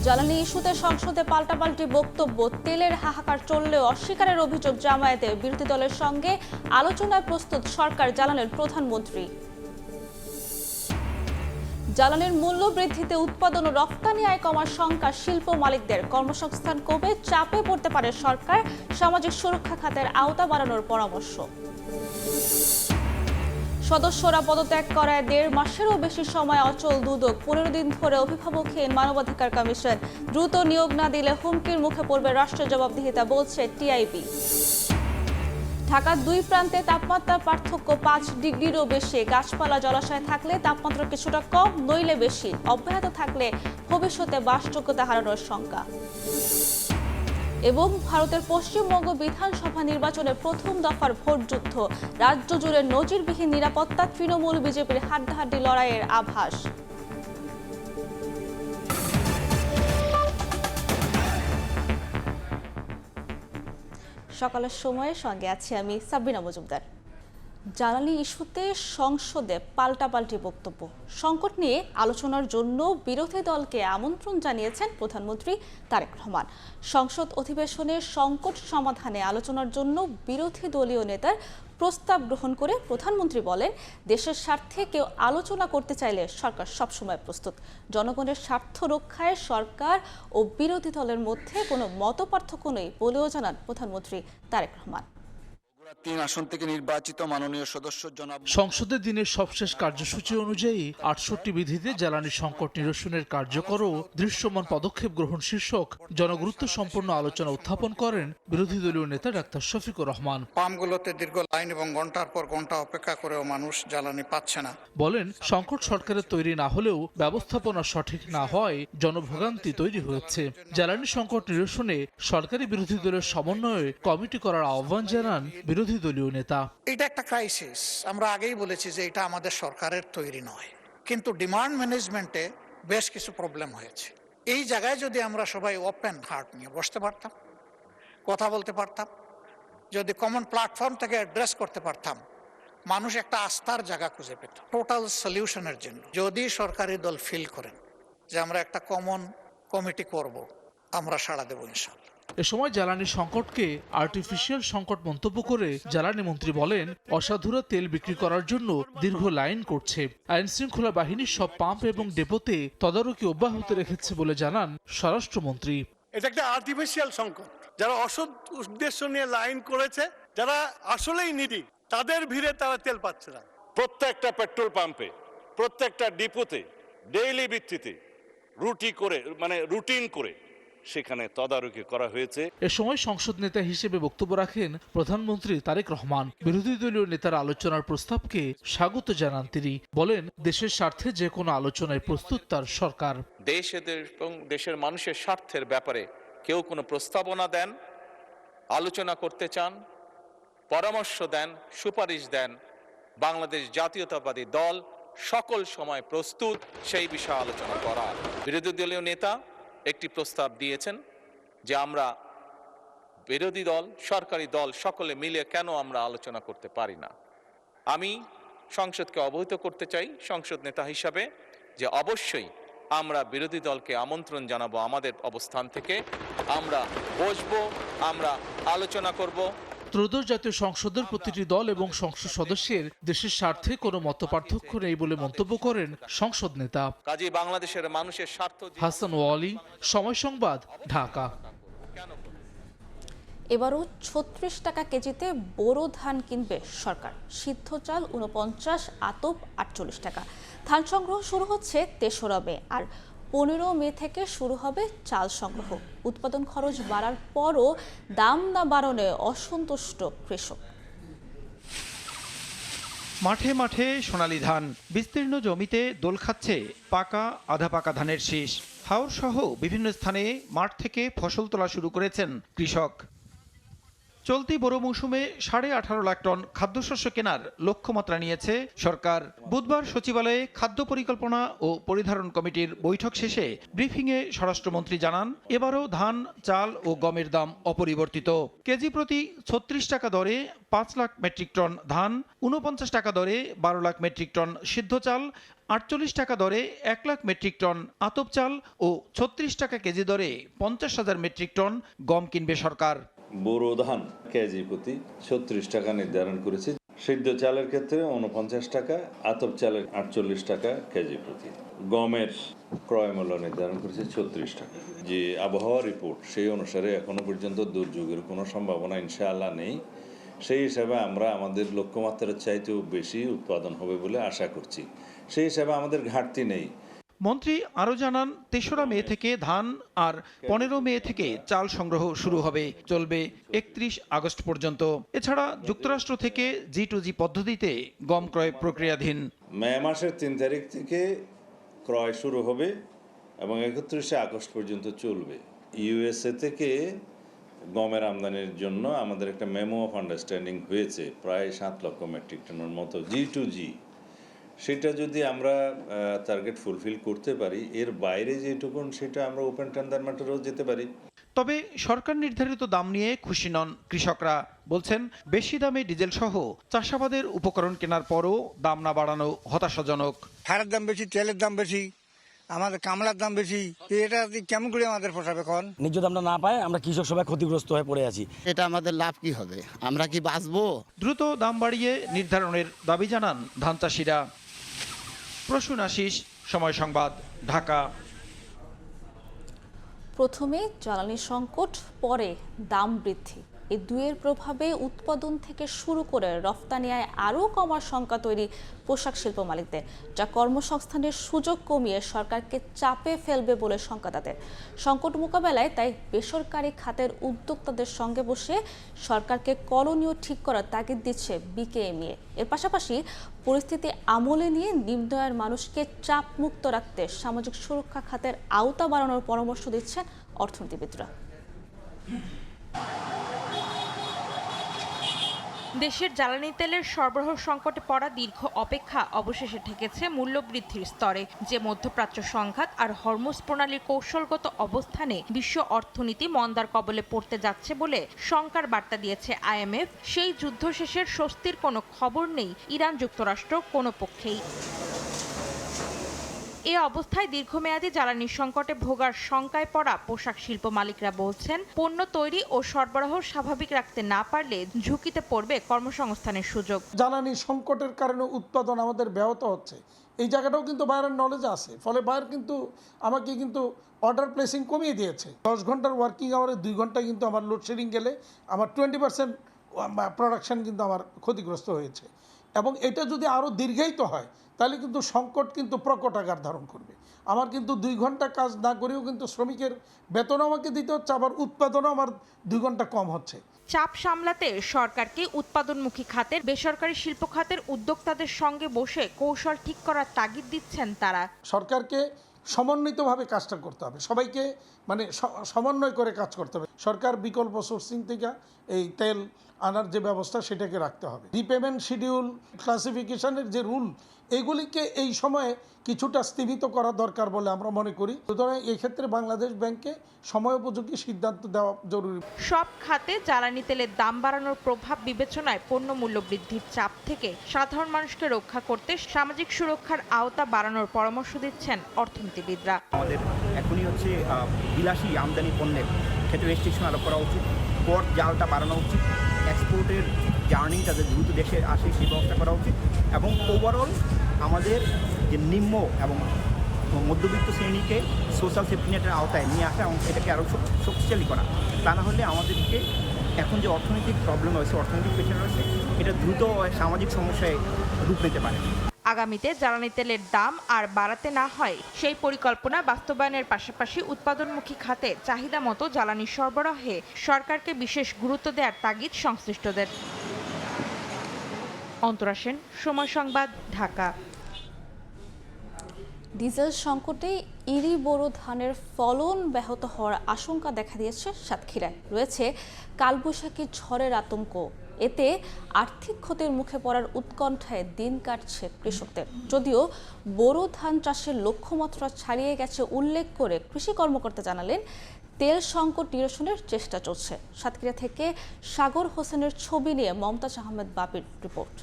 জ্বালানি ইস্যুতে সংসদে পাল্টাপাল্টি বক্তব্য, তেলের হাহাকার চললেও অস্বীকারের অভিযোগ জামায়াতে, বিরোধী দলের সঙ্গে আলোচনায় প্রস্তুত সরকার, জানালেন প্রধানমন্ত্রী। জ্বালানির মূল্য বৃদ্ধিতে উৎপাদন ও রফতানি আয় কমার শঙ্কা শিল্প মালিকদের, কর্মসংস্থান কমে চাপে পড়তে পারে সরকার, সামাজিক সুরক্ষা খাতের আওতা বাড়ানোর পরামর্শ। সদস্যরা পদত্যাগ করায় 1.5 মাসেরও বেশি সময় অচল দুদক, 15 দিন ধরে অভিভাবকহীন মানবাধিকার কমিশন, দ্রুত নিয়োগ না দিলে হুমকির মুখে পড়বে রাষ্ট্রের জবাবদিহিতা, বলছে টিআইবি। ঢাকার 2 প্রান্তে তাপমাত্রার পার্থক্য 5 ডিগ্রিরও বেশি, গাছপালা জলাশয় থাকলে তাপমাত্রা কিছুটা কম, নইলে বেশি, অব্যাহত থাকলে ভবিষ্যতে বাসযোগ্যতা হারানোর শঙ্কা। এবং ভারতের পশ্চিমবঙ্গ বিধানসভা নির্বাচনের প্রথম দফার ভোটযুদ্ধ, রাজ্য জুড়ে নজিরবিহীন নিরাপত্তা, তৃণমূল বিজেপির হাড্ডাহাড্ডি লড়াইয়ের আভাস। সকালের সময়ে সঙ্গে আছি আমি সাবিনা মজুমদার। জ্বালানি ইস্যুতে সংসদে পাল্টাপাল্টি বক্তব্য, সংকট নিয়ে আলোচনার জন্য বিরোধী দলকে আমন্ত্রণ জানিয়েছেন প্রধানমন্ত্রী তারেক রহমান। সংসদ অধিবেশনে সংকট সমাধানে আলোচনার জন্য বিরোধী দলীয় নেতার প্রস্তাব গ্রহণ করে প্রধানমন্ত্রী বলেন, দেশের স্বার্থে কেউ আলোচনা করতে চাইলে সরকার সবসময় প্রস্তুত। জনগণের স্বার্থ রক্ষায় সরকার ও বিরোধী দলের মধ্যে কোনো মতপার্থক্য নেই বলেও জানান প্রধানমন্ত্রী তারেক রহমান। 3 আসন থেকে নির্বাচিত মাননীয় সদস্য জনাব সংসদের দিনের সবশেষ কার্যসূচি অনুযায়ী 68 বিধিতে জ্বালানি সংকট নিরসনের কার্যকর ও দৃশ্যমান পদক্ষেপ গ্রহণ শীর্ষক জনগুরুত্ব সম্পন্ন আলোচনা উত্থাপন করেন বিরোধী দলীয় নেতা ডাক্তার শফিকুর রহমান। পাম্পগুলোতে দীর্ঘ লাইন এবং ঘন্টার পর ঘন্টা অপেক্ষা করেও মানুষ জ্বালানি পাচ্ছে না। বলেন, সংকট সরকারের তৈরি না হলেও ব্যবস্থাপনা সঠিক না হয় জনভোগান্তি তৈরি হয়েছে। জ্বালানি সংকট নিরসনে সরকারি বিরোধী দলের সমন্বয়ে কমিটি করার আহ্বান জানান বিরোধী দলীয় নেতা। এটা একটা ক্রাইসিস, আমরা আগেই বলেছি যে এটা আমাদের সরকারের তৈরি নয়, কিন্তু ডিমান্ড ম্যানেজমেন্টে বেশ কিছু প্রবলেম হয়েছে। এই জায়গায় যদি আমরা সবাই ওপেন হার্ট নিয়ে বসতে পারতাম, কথা বলতে পারতাম, যদি কমন প্ল্যাটফর্ম থেকে অ্যাড্রেস করতে পারতাম, মানুষ একটা আস্থার জায়গা খুঁজে পেত টোটাল সলিউশনের জন্য। যদি সরকারি দল ফিল করেন যে আমরা একটা কমন কমিটি করব, আমরা সাড়া দেব ইনশাআল্লাহ। এ সময় জ্বালানি সংকটকে আর্টিফিশিয়াল সংকট মন্তব্য করে জ্বালানি মন্ত্রী বলেন, অসাধুরা তেল বিক্রি করার জন্য দীর্ঘ লাইন করছে। আইন শৃঙ্খলা বাহিনীর সব পাম্প এবং ডেপোতে তদারকি অব্যাহত রেখেছে বলে জানান স্বরাষ্ট্রমন্ত্রী। এটা একটা আর্টিফিশিয়াল সংকট, যারা অসৎ উদ্দেশ্য নিয়ে লাইন করেছে, যারা আসলেই নিডি, তাদের ভিড়ে তারা তেল পাচ্ছে না। প্রত্যেকটা পেট্রোল পাম্পে, প্রত্যেকটা ডিপোতে ডেইলি ভিত্তিতে রুটিন করে সেখানে তদারকি করা হয়েছে। এ সময় সংসদ নেতা হিসেবে বক্তব্য রাখেন প্রধানমন্ত্রী তারেক রহমান। বিরোধী দলীয় নেতার আলোচনার প্রস্তাবকে স্বাগত জানান তিনি। বলেন, দেশের স্বার্থে যে কোনো আলোচনায় প্রস্তুত তার সরকার। দেশের মানুষের স্বার্থের ব্যাপারে কেউ কোনো প্রস্তাবনা দেন, আলোচনা করতে চান, পরামর্শ দেন, সুপারিশ দেন, বাংলাদেশ জাতীয়তাবাদী দল সকল সময় প্রস্তুত সেই বিষয়ে আলোচনা করার। বিরোধী দলীয় নেতা একটি প্রস্তাব দিয়েছেন যে আমরা বিরোধী দল, সরকারি দল সকলে মিলে কেন আমরা আলোচনা করতে পারি না। আমি সংসদকে অবহিত করতে চাই সংসদ নেতা হিসাবে যে অবশ্যই আমরা বিরোধী দলকে আমন্ত্রণ জানাবো, আমাদের অবস্থান থেকে আমরা বসবো, আমরা আলোচনা করব। ত্রয়োদশ জাতীয় সংসদের প্রতিটি দল এবং সংসদ সদস্যের দেশের স্বার্থে কোনো মতপার্থক্য নেই বলে মন্তব্য করেন সংসদ নেতা। কাজেই বাংলাদেশের মানুষের স্বার্থ। হাসান ওয়ালি, সময় সংবাদ, ঢাকা। এবারও 36 টাকা কেজিতে বোরো ধান কিনবে সরকার, সিদ্ধ চাল 49, আতপ 48 টাকা। ধান সংগ্রহ শুরু হচ্ছে 3রা মে, আর 15 মে থেকে শুরু হবে চাল সংগ্রহ। উৎপাদন খরচ বাড়ার পরও দাম না বাড়ানোয় অসন্তুষ্ট কৃষক। মাঠে মাঠে সোনালী ধান, বিস্তীর্ণ জমিতে দোল খাচ্ছে পাকা আধা পাকা ধানের শীষ। হাওর সহ বিভিন্ন স্থানে মাঠ থেকে ফসল তোলা শুরু করেছেন কৃষক। চলতি বোরো মৌসুমে 18.5 লাখ টন খাদ্যশস্য কেনার লক্ষ্যমাত্রা নিয়েছে সরকার। বুধবার সচিবালয়ে খাদ্য পরিকল্পনা ও পরিধারণ কমিটির বৈঠক শেষে ব্রিফিংয়ে স্বরাষ্ট্রমন্ত্রী জানান, এবারও ধান, চাল ও গমের দাম অপরিবর্তিত। কেজি প্রতি 36 টাকা দরে 5 লাখ মেট্রিক টন ধান, 49 টাকা দরে 12 লাখ মেট্রিক টন সিদ্ধ চাল, 48 টাকা দরে 1 লাখ মেট্রিক টন আতপ চাল ও 36 টাকা কেজি দরে 50,000 মেট্রিক টন গম কিনবে সরকার। বোরো ধান কেজি প্রতি 36 টাকা নির্ধারণ করেছে। সিদ্ধ চালের ক্ষেত্রে 49 টাকা, আতপ চালের 48 টাকা কেজি প্রতি। গমের ক্রয় মূল্য নির্ধারণ করেছে 36 টাকা। যে আবহাওয়া রিপোর্ট সেই অনুসারে এখনো পর্যন্ত দুর্যোগের কোনো সম্ভাবনা ইনশাআল্লাহ নেই। সেই হিসাবে আমরা আমাদের লক্ষ্যমাত্রার চাইতেও বেশি উৎপাদন হবে বলে আশা করছি। সেই হিসাবে আমাদের ঘাটতি নেই। মন্ত্রী আরও জানান ৩রা মে থেকে ধান আর 15 মে থেকে চাল সংগ্রহ শুরু হবে, চলবে 31 আগস্ট পর্যন্ত। এছাড়া যুক্তরাষ্ট্র থেকে G2G পদ্ধতিতে গম ক্রয় প্রক্রিয়াধীন। মে মাসের 3 তারিখ থেকে ক্রয় শুরু হবে এবং 31 আগস্ট পর্যন্ত চলবে। ইউএসএ থেকে গমের আমদানির জন্য আমাদের একটা মেমো অফ আন্ডারস্ট্যান্ডিং হয়েছে প্রায় 7 লক্ষ মেট্রিক টনের মতো G2G। সেটা যদি আমরা টার্গেট ফুলফিল করতে পারি, এর বাইরে যেটুকুন সেটা আমরা ওপেন টেন্ডার ম্যাটারেও যেতে পারি। তবে সরকার নির্ধারিত দাম নিয়ে খুশি নন কৃষকরা। বলছেন বেশি দামে ডিজেল সহ চাষাবাদের উপকরণ কেনার পরও দাম না বাড়ানো হতাশাজনক। সারের দাম বেশি, তেলের দাম বেশি, আমাদের কামলার দাম বেশি, এটা কেমন করে আমাদের পোষাবে? এখন ন্যায্য দামটা না পায় আমরা কৃষক সবাই ক্ষতিগ্রস্ত হয়ে পড়ে আছি। এটা আমাদের লাভ কি হবে? আমরা কি বাঁচবো? দ্রুত দাম বাড়িয়ে নির্ধারণের দাবি জানান ধান চাষিরা। প্রসূন আশিস, সময় সংবাদ, ঢাকা। প্রথমে জ্বালানি সংকট, পরে দাম বৃদ্ধি, এই দুয়ের প্রভাবে উৎপাদন থেকে শুরু করে রফতানি আয় আরও কমার শঙ্কা তৈরি পোশাক শিল্প মালিকদের, যা কর্মসংস্থানের সুযোগ কমিয়ে সরকারকে চাপে ফেলবে বলে শঙ্কা তাদের। সংকট মোকাবেলায় তাই বেসরকারি খাতের উদ্যোক্তাদের সঙ্গে বসে সরকারকে করণীয় ঠিক করার তাগিদ দিচ্ছে বিকেএমইএ। এর পাশাপাশি পরিস্থিতি আমলে নিয়ে নিম্ন আয়ের মানুষকে চাপ মুক্ত রাখতে সামাজিক সুরক্ষা খাতের আওতা বাড়ানোর পরামর্শ দিচ্ছেন অর্থনীতিবিদরা। দেশের জ্বালানি তেলের সরবরাহ সংকটে পড়া দীর্ঘ অপেক্ষা অবশেষে ঠেকেছে মূল্যবৃদ্ধির স্তরে, যে মধ্যপ্রাচ্য সংঘাত আর হরমুজ প্রণালীর কৌশলগত অবস্থানে বিশ্ব অর্থনীতি মন্দার কবলে পড়তে যাচ্ছে বলে শঙ্কার বার্তা দিয়েছে IMF। সেই যুদ্ধ শেষের স্বস্তির কোনো খবর নেই ইরান যুক্তরাষ্ট্র কোনো পক্ষেই। এ অবস্থায় দীর্ঘমেয়াদী জ্বালানি সংকটে ভোগার শঙ্কায় পড়া পোশাক শিল্প মালিকরা বলছেন, পণ্য তৈরি ও সরবরাহ স্বাভাবিক রাখতে না পারলে ঝুঁকিতে পড়বে কর্মসংস্থানের সুযোগ। জ্বালানি সংকটের কারণে উৎপাদন আমাদের ব্যাহত হচ্ছে, এই জায়গাটাও কিন্তু বাইরের নলেজ আছে। ফলে বাইরে কিন্তু আমাকে কিন্তু অর্ডার প্লেসিং কমিয়ে দিয়েছে। 10 ঘন্টার ওয়ার্কিং আওয়ারে 2 ঘন্টা কিন্তু আমার লোডশেডিং গেলে আমার 20% প্রোডাকশন কিন্তু আমার ক্ষতিগ্রস্ত হয়েছে। এবং এটা যদি আরও দীর্ঘায়িত হয় তাহলে কিন্তু সংকট কিন্তু প্রকট আকার ধারণ করবে। আমার কিন্তু 2 ঘন্টা কাজ না করেও কিন্তু শ্রমিকের বেতন আমাকে দিতে হচ্ছে, আবার উৎপাদনও আমার 2 ঘন্টা কম হচ্ছে। চাপ সামলাতে সরকারকে উৎপাদনমুখী খাতের বেসরকারি শিল্প খাতের উদ্যোক্তাদের সঙ্গে বসে কৌশল ঠিক করার তাগিদ দিচ্ছেন তারা। সরকারকে সমন্বিতভাবে কাজটা করতে হবে, সবাইকে মানে সমন্বয় করে কাজ করতে হবে। সরকার বিকল্প সোর্সিং থেকে এই তেল আনার যে ব্যবস্থা সেটাকে রাখতে হবে। রিপেমেন্ট শিডিউল, ক্লাসিফিকেশনের যে রুল, এগুলিকে এই সময়ে কিছুটা স্থিমিত করা দরকার বলে আমরা মনে করি। সুতরাং এই ক্ষেত্রে বাংলাদেশ ব্যাংকে সময়োপযোগী সিদ্ধান্ত দেওয়া জরুরি। সব খাতে জ্বালানি তেলের দাম বাড়ানোর প্রভাব বিবেচনায় পণ্য মূল্য বৃদ্ধির চাপ থেকে সাধারণ মানুষকে রক্ষা করতে সামাজিক সুরক্ষার আওতা বাড়ানোর পরামর্শ দিচ্ছেন অর্থনীতিবিদরা। আমাদের এখনই হচ্ছে বিলাসী আমদানি পণ্যের ক্ষেত্রে রেস্ট্রিকশন আরোপ করা উচিত, পট জালটা বাড়ানো উচিত, এক্সপোর্টের জার্নি যাতে দ্রুত দেশে আসে সেই ব্যবস্থা করা উচিত, এবং ওভারঅল আমাদের যে নিম্ন এবং মধ্যবিত্ত শ্রেণীকে সোশ্যাল সেফটি নেটের আওতায় নিয়ে আসা এবং এটাকে আরও শক্তিশালী করা। তা না হলে আমাদেরকে এখন যে অর্থনৈতিক প্রবলেম রয়েছে, অর্থনৈতিক পেছনে রয়েছে, এটা দ্রুত সামাজিক সমস্যায় রূপ নিতে পারে। আগামীতে জ্বালানি তেলের দাম আর বাড়াতে না হয় সেই পরিকল্পনা বাস্তবায়নের পাশাপাশি উৎপাদনমুখী খাতে চাহিদা মতো জ্বালানি সরবরাহে সরকারকে বিশেষ গুরুত্ব দেওয়ার তাগিদ সংশ্লিষ্টদের। অন্তরা সেন, সময় সংবাদ, ঢাকা। ডিজেল সংকটে ইরি বোরো ধানের ফলন ব্যাহত হওয়ার আশঙ্কা দেখা দিয়েছে সাতক্ষীরায়। রয়েছে কালবৈশাখী ঝড়ের আতঙ্ক। এতে আর্থিক ক্ষতির মুখে পড়ার উৎকণ্ঠায় দিন কাটছে কৃষকদের। যদিও বোরো ধান চাষের লক্ষ্যমাত্রা ছাড়িয়ে গেছে উল্লেখ করে কৃষি কর্মকর্তা জানালেন, তেল সংকট নিরসনের চেষ্টা চলছে। সাতক্ষীরা থেকে সাগর হোসেনের ছবি নিয়ে মমতাজ আহমেদ বাপির রিপোর্ট।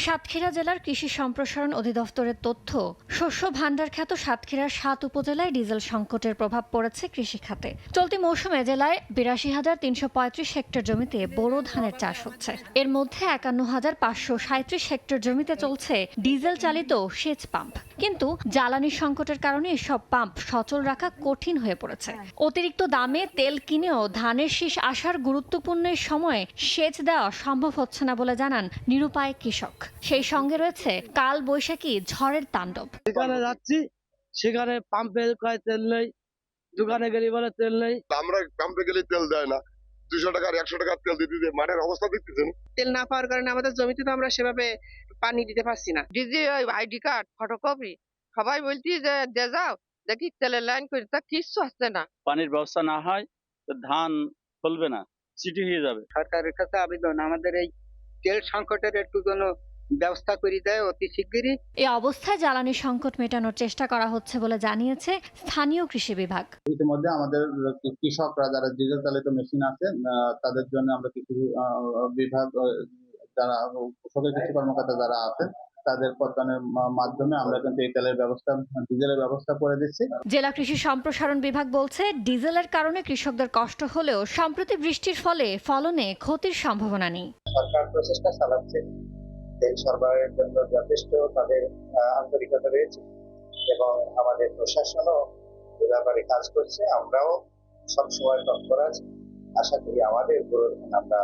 সাতক্ষীরা জেলার কৃষি সম্প্রসারণ অধিদপ্তরের তথ্য, শস্য ভাণ্ডার খ্যাত সাতক্ষীরার 7 উপজেলায় ডিজেল সংকটের প্রভাব পড়েছে কৃষি খাতে। চলতি মৌসুমে জেলায় ৮২,৩35 হেক্টর জমিতে বোরো ধানের চাষ হচ্ছে। এর মধ্যে ৫১,৫৩৭ হেক্টর জমিতে চলছে ডিজেল চালিত সেচ পাম্প। কিন্তু জ্বালানি সংকটের কারণে এসব পাম্প সচল রাখা কঠিন হয়ে পড়েছে। অতিরিক্ত দামে তেল কিনেও ধানের শীষ আসার গুরুত্বপূর্ণ সময়ে সেচ দেওয়া সম্ভব হচ্ছে না বলে জানান নিরুপায় কৃষক। সেই সঙ্গে রয়েছে কাল বৈশাখী ঝড়ের তাণ্ডব। যেখানে যাচ্ছি সেখানে পাম্পে তেল নেই, দোকানে গেলে বলে তেল নেই। আমরা পাম্পে গেলে তেল দেয় না, 200 টাকা আর 100 টাকা তেল দিতে মাঠের অবস্থা দেখতেছেন। তেল না পাওয়ার কারণে আমাদের জমিতে তো আমরা সেভাবে পানি দিতে পারছি না। ডিজি আইডি কার্ড, ফটোকপি সবাই বলছি যে দে যাও, দেখি তেলের লাইন করে তা কিচ্ছু আসছে না। পানির ব্যবস্থা না হয় তো ধান ফলবে না, সিটি হয়ে যাবে। সরকারের কাছে আবেদন, আমাদের এই তেল সংকটের একটু যেন ব্যবস্থা করে দেয় অতি শিগগিরই। এই অবস্থায় জ্বালানি সংকট মেটানোর চেষ্টা করা হচ্ছে বলে জানিয়েছে স্থানীয় কৃষি বিভাগ। ইতিমধ্যে আমাদের কৃষকরা যারা ডিজেল চালিত মেশিন আছে তাদের জন্য আমরা কিছু বিভাগ যারা কৃষকের কৃষি কর্মকর্তা যারা আছেন তাদের প্রদানের মাধ্যমে আমরা কিন্তু এই তেলের ব্যবস্থা, ডিজেলের ব্যবস্থা করে দিচ্ছি। জেলা কৃষি সম্প্রসারণ বিভাগ বলছে, ডিজেলের কারণে কৃষকদের কষ্ট হলেও সম্প্রতি বৃষ্টির ফলে ফলনে ক্ষতির সম্ভাবনা নেই। সরকার প্রচেষ্টা চালাচ্ছে, তেল সরবরাহের জন্য যথেষ্ট তাদের আন্তরিকতা রয়েছে এবং আমাদের প্রশাসনও এ ব্যাপারে কাজ করছে। আমরাও সবসময় তৎপর আছি। আশা করি আমাদের গ্রহণ আমরা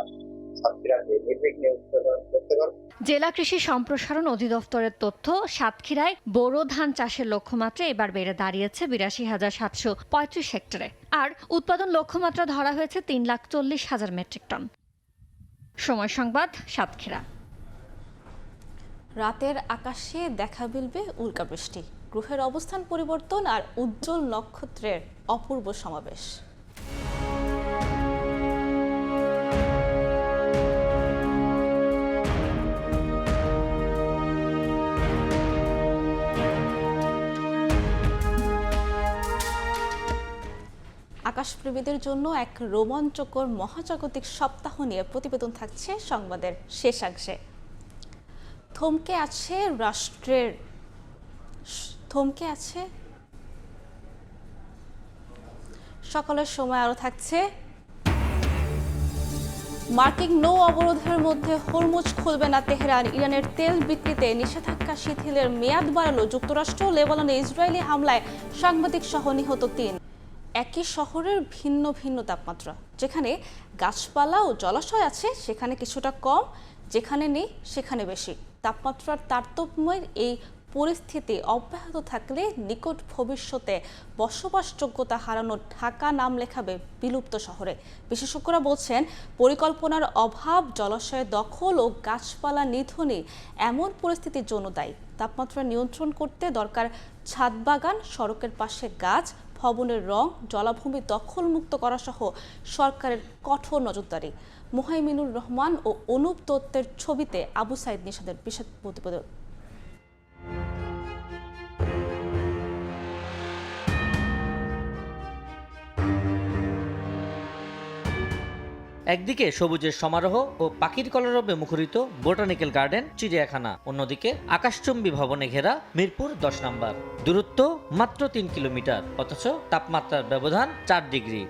সাতক্ষীরাকে নির্বিঘ্নে উৎপাদন করতে পারব। জেলা কৃষি সম্প্রসারণ অধিদপ্তরের তথ্য, সাতক্ষীরায় বোরো ধান চাষের লক্ষ্যমাত্রা এবার বেড়ে দাঁড়িয়েছে ৮২,৭৩৫ হেক্টরে। আর উৎপাদন লক্ষ্যমাত্রা ধরা হয়েছে ৩,৪০,০০০ মেট্রিক টন। সময় সংবাদ, সাতক্ষীরা। রাতের আকাশে দেখা মিলবে উল্কাবৃষ্টি, গ্রহের অবস্থান পরিবর্তন আর উজ্জ্বল নক্ষত্রের অপূর্ব সমাবেশ। আকাশপ্রেমীদের জন্য এক রোমাঞ্চকর মহাজাগতিক সপ্তাহ নিয়ে প্রতিবেদন থাকছে সংবাদের শেষাংশে। থমকে আছে সকালের সময় আরো থাকছে মার্কিন নৌ অবরোধের মধ্যে হরমুজ খুলবে না তেহরান, ইরানের তেল বিক্রিতে নিষেধাজ্ঞা শিথিলের মেয়াদ বাড়ালো যুক্তরাষ্ট্র, লেবাননে ইসরায়েলি হামলায় সাংবাদিক সহ নিহত 3। একই শহরের ভিন্ন ভিন্ন তাপমাত্রা, যেখানে গাছপালা ও জলাশয় আছে সেখানে কিছুটা কম, যেখানে নেই সেখানে বেশি। তাপমাত্রার তারতম্যের এই পরিস্থিতি অব্যাহত থাকলে নিকট ভবিষ্যতে বসবাসযোগ্যতা হারানো ঢাকা নাম লেখাবে বিলুপ্ত শহরে। বিশেষজ্ঞরা বলছেন, পরিকল্পনার অভাব, জলাশয়ের দখল ও গাছপালা নিধনই এমন পরিস্থিতির জন্য দায়ী। তাপমাত্রা নিয়ন্ত্রণ করতে দরকার ছাদ বাগান, সড়কের পাশে গাছ, ভবনের রং, জলাভূমি দখলমুক্ত করা সহ সরকারের কঠোর নজরদারি। মুহাইমিনুর রহমান ও অনুপ দত্তের ছবিতে আবু সাইদ নিশাদের বিশেষ প্রতিবেদন। একদিকে সবুজের সমারোহ ও পাখির কলরবে মুখরিত বোটানিক্যাল গার্ডেন, চিড়িয়াখানা, অন্যদিকে আকাশচুম্বী ভবনে ঘেরা মিরপুর 10 নম্বর। দূরত্ব মাত্র 3 কিলোমিটার, অথচ তাপমাত্রার ব্যবধান 4 ডিগ্রি।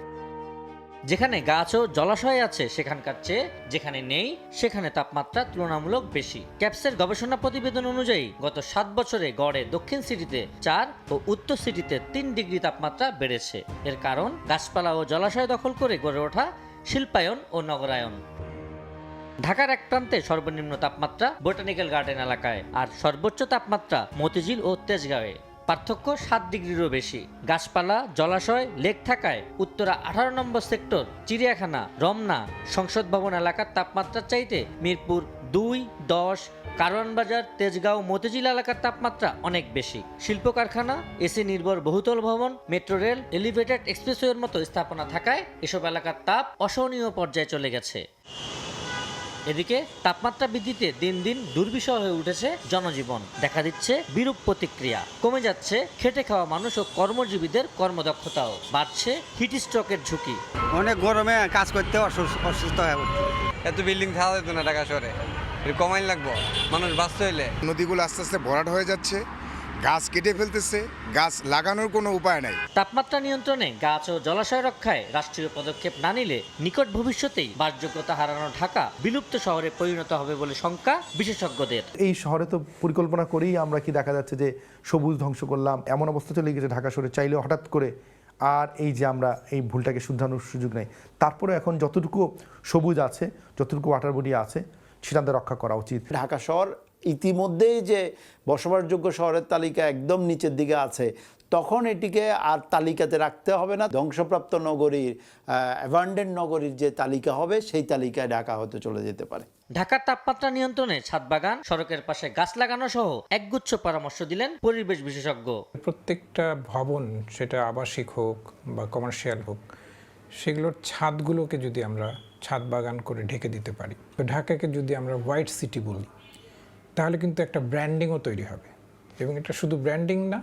যেখানে গাছ ও জলাশয় আছে সেখানকার চেয়ে যেখানে নেই সেখানে তাপমাত্রা তুলনামূলক বেশি। ক্যাপসের গবেষণা প্রতিবেদন অনুযায়ী গত 7 বছরে গড়ে দক্ষিণ সিটিতে 4 ও উত্তর সিটিতে 3 ডিগ্রি তাপমাত্রা বেড়েছে। এর কারণ গাছপালা ও জলাশয় দখল করে গড়ে ওঠা শিল্পায়ন ও নগরায়ন। ঢাকার এক প্রান্তে সর্বনিম্ন তাপমাত্রা বোটানিক্যাল গার্ডেন এলাকায়, আর সর্বোচ্চ তাপমাত্রা মতিঝিল ও তেজগাঁওয়ে। পার্থক্য 7 ডিগ্রিরও বেশি। গাছপালা, জলাশয়, লেক থাকায় উত্তরা 18 নম্বর সেক্টর, চিড়িয়াখানা, রমনা, সংসদ ভবন এলাকার তাপমাত্রার চাইতে মিরপুর 2, 10, কারওয়ানবাজার, তেজগাঁও, মতিঝিল এলাকার তাপমাত্রা অনেক বেশি। শিল্প কারখানা, এসি নির্ভর বহুতল ভবন, মেট্রো রেল, এলিভেটেড এক্সপ্রেসওয়ের মতো স্থাপনা থাকায় এসব এলাকার তাপ অসহনীয় পর্যায়ে চলে গেছে। এদিকে তাপমাত্রা বৃদ্ধিতে দিন দিন দুর্বিষহ হয়ে উঠেছে জনজীবন। দেখা দিচ্ছে বিরূপ প্রতিক্রিয়া, কমে যাচ্ছে খেটে খাওয়া মানুষ ও কর্মজীবীদের কর্মদক্ষতাও, বাড়ছে হিট স্ট্রোকের ঝুঁকি। অনেক গরমে কাজ করতে অসুস্থ হয়ে উঠছে। এত বিল্ডিং থাকা যেত না ঢাকা শহরে, কমাইন লাগবো মানুষ বাঁচতে হইলে। নদীগুলো আস্তে আস্তে ভরাট হয়ে যাচ্ছে, গাছ কেটে ফেলতেছে, গাছ লাগানোর কোনো উপায় নাই। তাপমাত্রা নিয়ন্ত্রণে গাছ ও জলাশয় রক্ষায় রাষ্ট্রীয় পদক্ষেপ না নিলে নিকট ভবিষ্যতেই বাসযোগ্যতা হারানো ঢাকা বিলুপ্ত শহরে পরিণত হবে বলে শঙ্কা বিশেষজ্ঞদের। এই শহরে তো পরিকল্পনা করেই আমরা কি দেখা যাচ্ছে যে সবুজ ধ্বংস করলাম, এমন অবস্থা চলে গেছে ঢাকা শহরে চাইলেও হঠাৎ করে আর এই যে আমরা এই ভুলটাকে শুধরানোর সুযোগ নেই। তারপরে এখন যতটুকু সবুজ আছে, যতটুকু ওয়াটার বডি আছে সেটা আমাদের রক্ষা করা উচিত। ঢাকা শহর ইতিমধ্যেই যে বসবাসযোগ্য শহরের তালিকা একদম নিচের দিকে আছে, তখন এটিকে আর তালিকাতে রাখতে হবে না। ধ্বংসপ্রাপ্ত নগরীর, অ্যাবান্ডেন্ট নগরীর যে তালিকা হবে সেই তালিকায় ঢাকা হতে চলে যেতে পারে। ঢাকার তাপমাত্রা নিয়ন্ত্রণে ছাদ বাগান, সড়কের পাশে গাছ লাগানো সহ একগুচ্ছ পরামর্শ দিলেন পরিবেশ বিশেষজ্ঞ। প্রত্যেকটা ভবন, সেটা আবাসিক হোক বা কমার্শিয়াল হোক, সেগুলোর ছাদগুলোকে যদি আমরা ছাদ বাগান করে ঢেকে দিতে পারি, তো ঢাকাকে যদি আমরা হোয়াইট সিটি বলি, তাহলে কিন্তু একটা ব্র্যান্ডিংও তৈরি হবে। এবং এটা শুধু ব্র্যান্ডিং না,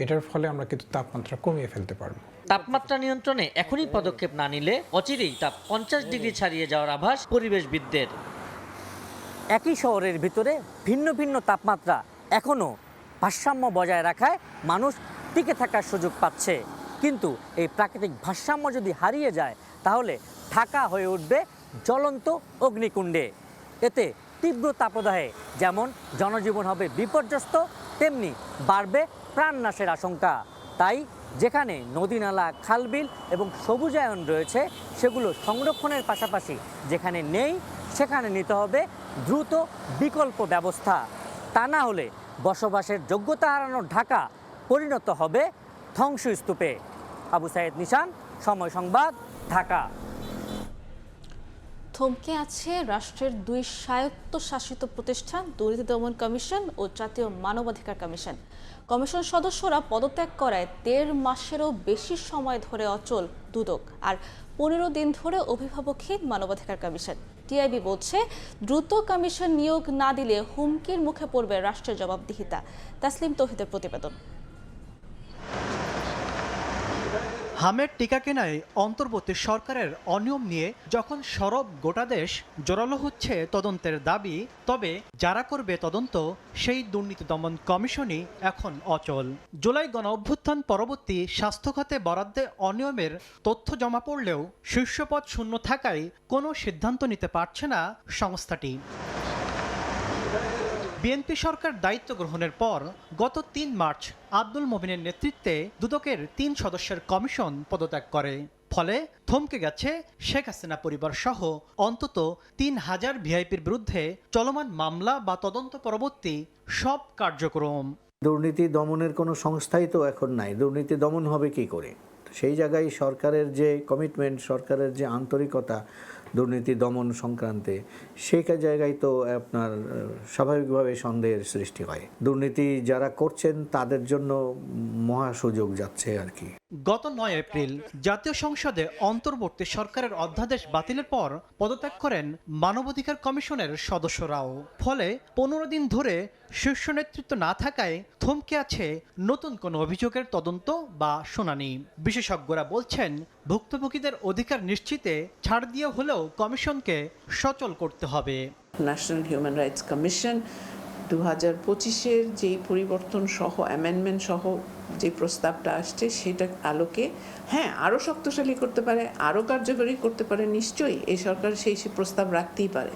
এটার ফলে আমরা কিন্তু তাপমাত্রা কমিয়ে ফেলতে পারবো। তাপমাত্রা নিয়ন্ত্রণে এখনই পদক্ষেপ না নিলে অচিরেই তাপ 50 ডিগ্রি ছাড়িয়ে যাওয়ার আভাস পরিবেশবিদদের। একই শহরের ভিতরে ভিন্ন ভিন্ন তাপমাত্রা এখনও ভারসাম্য বজায় রাখায় মানুষ টিকে থাকার সুযোগ পাচ্ছে। কিন্তু এই প্রাকৃতিক ভারসাম্য যদি হারিয়ে যায়, তাহলে ঢাকা হয়ে উঠবে জ্বলন্ত অগ্নিকুণ্ডে। এতে তীব্র তাপদাহে যেমন জনজীবন হবে বিপর্যস্ত, তেমনি বাড়বে প্রাণনাশের আশঙ্কা। তাই যেখানে নদী নালা, খালবিল এবং সবুজায়ন রয়েছে, সেগুলো সংরক্ষণের পাশাপাশি যেখানে নেই সেখানে নিতে হবে দ্রুত বিকল্প ব্যবস্থা। তা না হলে বসবাসের যোগ্যতা হারানো ঢাকা পরিণত হবে ধ্বংসস্তূপে। আবু সাইদ নিশান, সময় সংবাদ, ঢাকা। থমকে আছে রাষ্ট্রের দুই স্বায়ত্তশাসিত প্রতিষ্ঠান দুর্নীতি দমন কমিশন ও জাতীয় মানবাধিকার কমিশন। কমিশন সদস্যরা পদত্যাগ করায় 1.5 মাসেরও বেশি সময় ধরে অচল দুদক আর 15 দিন ধরে অভিভাবকহীন মানবাধিকার কমিশন। টিআইবি বলছে, দ্রুত কমিশন নিয়োগ না দিলে হুমকির মুখে পড়বে রাষ্ট্রের জবাবদিহিতা। তাসলিম তৌহিদের প্রতিবেদন। হামের টিকা কেনায় অন্তর্বর্তী সরকারের অনিয়ম নিয়ে যখন সরব গোটা দেশ, জোরালো হচ্ছে তদন্তের দাবি। তবে যারা করবে তদন্ত, সেই দুর্নীতি দমন কমিশনই এখন অচল। জুলাই গণ অভ্যুত্থান পরবর্তী স্বাস্থ্য খাতে বরাদ্দে অনিয়মের তথ্য জমা পড়লেও শীর্ষপদ শূন্য থাকায় কোনো সিদ্ধান্ত নিতে পারছে না সংস্থাটি। বিএনপি সরকার দায়িত্ব গ্রহণের পর গত 3 মার্চ আব্দুল মোমিনের নেতৃত্বে দুদকের 3 সদস্যের কমিশন পদত্যাগ করে। ফলে থমকে গেছে শেখ হাসিনা পরিবার সহ অন্তত 3000 ভিআইপির বিরুদ্ধে চলমান মামলা বা তদন্ত পরবর্তী সব কার্যক্রম। দুর্নীতি দমনের কোনো সংস্থাই তো এখন নাই, দুর্নীতি দমন হবে কি করে? সেই জায়গায় সরকারের যে কমিটমেন্ট, সরকারের যে আন্তরিকতা দুর্নীতি দমন সংক্রান্তে, সেই জায়গায় তো আপনার স্বাভাবিকভাবে সন্দেহের সৃষ্টি হয়। দুর্নীতি যারা করছেন তাদের জন্য মহা সুযোগ যাচ্ছে আর কি। গত 9 এপ্রিল জাতীয় সংসদে অন্তর্বর্তী সরকারের অধ্যাদেশ বাতিলের পর পদত্যাগ করেন মানবাধিকার কমিশনের সদস্যরাও। ফলে 15 দিন ধরে শীর্ষ নেতৃত্ব না থাকায় থমকে আছে নতুন কোনো অভিযোগের তদন্ত বা শুনানি। বিশেষজ্ঞরা বলছেন, ভুক্তভোগীদের অধিকার নিশ্চিতে ছাড় দিয়ে হলেও কমিশনকে সচল করতে হবে। ন্যাশনাল হিউম্যান রাইটস কমিশন 2025-এর যেই পরিবর্তন সহ অ্যামেন্ডমেন্ট সহ যে প্রস্তাবটা আসছে, সেটা আলোকে আরও শক্তিশালী করতে পারে, আরও কার্যকরী করতে পারে। নিশ্চয়ই এই সরকার সেই প্রস্তাব রাখতেই পারে,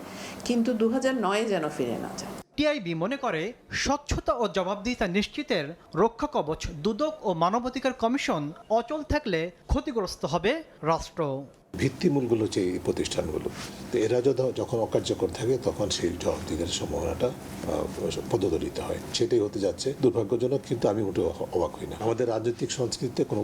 কিন্তু 2009-এ যেন ফিরে না যায়। টিআইবি মনে করে, স্বচ্ছতা ও জবাবদিহিতা নিশ্চিতের রক্ষা কবচ দুদক ও মানবাধিকার কমিশন অচল থাকলে ক্ষতিগ্রস্ত হবে রাষ্ট্র। ভিত্তিমূলগুলো যে এই প্রতিষ্ঠানগুলো, তো এরা যখন অকার্যকর থাকে তখন সেই জবাবদিহিতার সম্ভাবনাটা পদদলিত হয়। সেটাই হতে যাচ্ছে, দুর্ভাগ্যজনক, কিন্তু আমি মোটেও অবাক হই না। আমাদের রাজনৈতিক সংস্কৃতিতে কোনো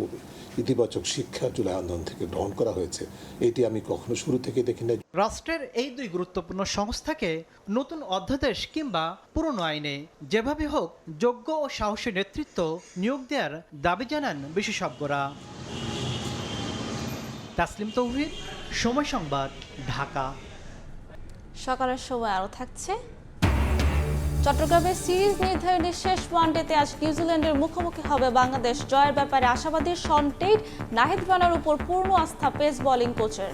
ইতিবাচক শিক্ষা জুলাই আন্দোলন থেকে গ্রহণ করা হয়েছে, এটি আমি কখনো শুরু থেকে দেখি না। রাষ্ট্রের এই দুই গুরুত্বপূর্ণ সংস্থাকে নতুন অধ্যাদেশ কিংবা পুরনো আইনে যেভাবে হোক যোগ্য ও সাহসী নেতৃত্ব নিয়োগ দেওয়ার দাবি জানান বিশেষজ্ঞরা। তাসলিম তৌহিদ, সময় সংবাদ, ঢাকা। সকালের সময় আরও থাকছে। চট্টগ্রামে সিরিজ নির্ধারণী শেষ ওয়ানডেতে আজ নিউজিল্যান্ডের মুখোমুখি হবে বাংলাদেশ। জয়ের ব্যাপারে আশাবাদী শন টেইট, নাহিদ রানার উপর পূর্ণ আস্থা পেস বোলিং কোচের।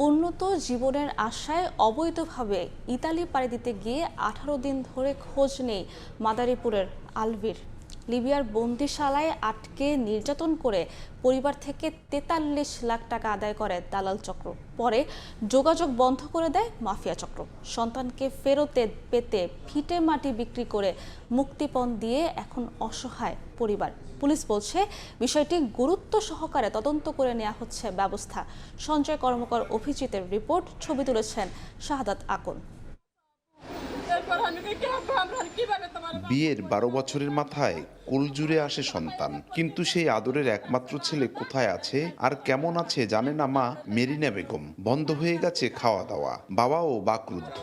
উন্নত জীবনের আশায় অবৈধভাবে ইতালি পাড়ি দিতে গিয়ে 18 দিন ধরে খোঁজ নেই মাদারীপুরের আলভির। লিবিয়ার বন্দিশালায় আটকে নির্যাতন করে পরিবার থেকে 43 লাখ টাকা আদায় করে দালাল চক্র। পরে যোগাযোগ বন্ধ করে দেয় মাফিয়া চক্র। সন্তানকে ফেরত পেতে ভিটে মাটি বিক্রি করে মুক্তিপণ দিয়ে এখন অসহায় পরিবার। পুলিশ বলছে বিষয়টি গুরুত্ব সহকারে তদন্ত করে নেওয়া হচ্ছে ব্যবস্থা। সঞ্জয় কর্মকার অভিজিতের রিপোর্ট, ছবি তুলেছেন শাহাদাত আকন। বিয়ের 12 বছরের মাথায় কোলজুড়ে আসে সন্তান, কিন্তু সেই আদরের একমাত্র ছেলে কোথায় আছে আর কেমন আছে জানে না মা মেরিনা বেগম। বন্ধ হয়ে গেছে খাওয়া দাওয়া, বাবাও বাকরুদ্ধ।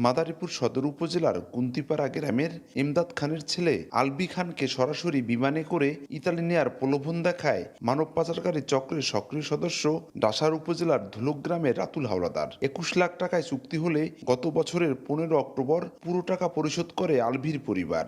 মাদারীপুর সদর উপজেলার কুন্তিপাড়া গ্রামের ইমদাদ খানের ছেলে আলবি খানকে সরাসরি বিমানে করে ইতালি নেয়ার প্রলোভন দেখায় মানব পাচারকারী চক্রের সক্রিয় সদস্য ডাসার উপজেলার ধুলক গ্রামের রাতুল হাওলাদার। 21 লাখ টাকায় চুক্তি হলে গত বছরের 15 অক্টোবর পুরো টাকা পরিশোধ করে আলভির পরিবার।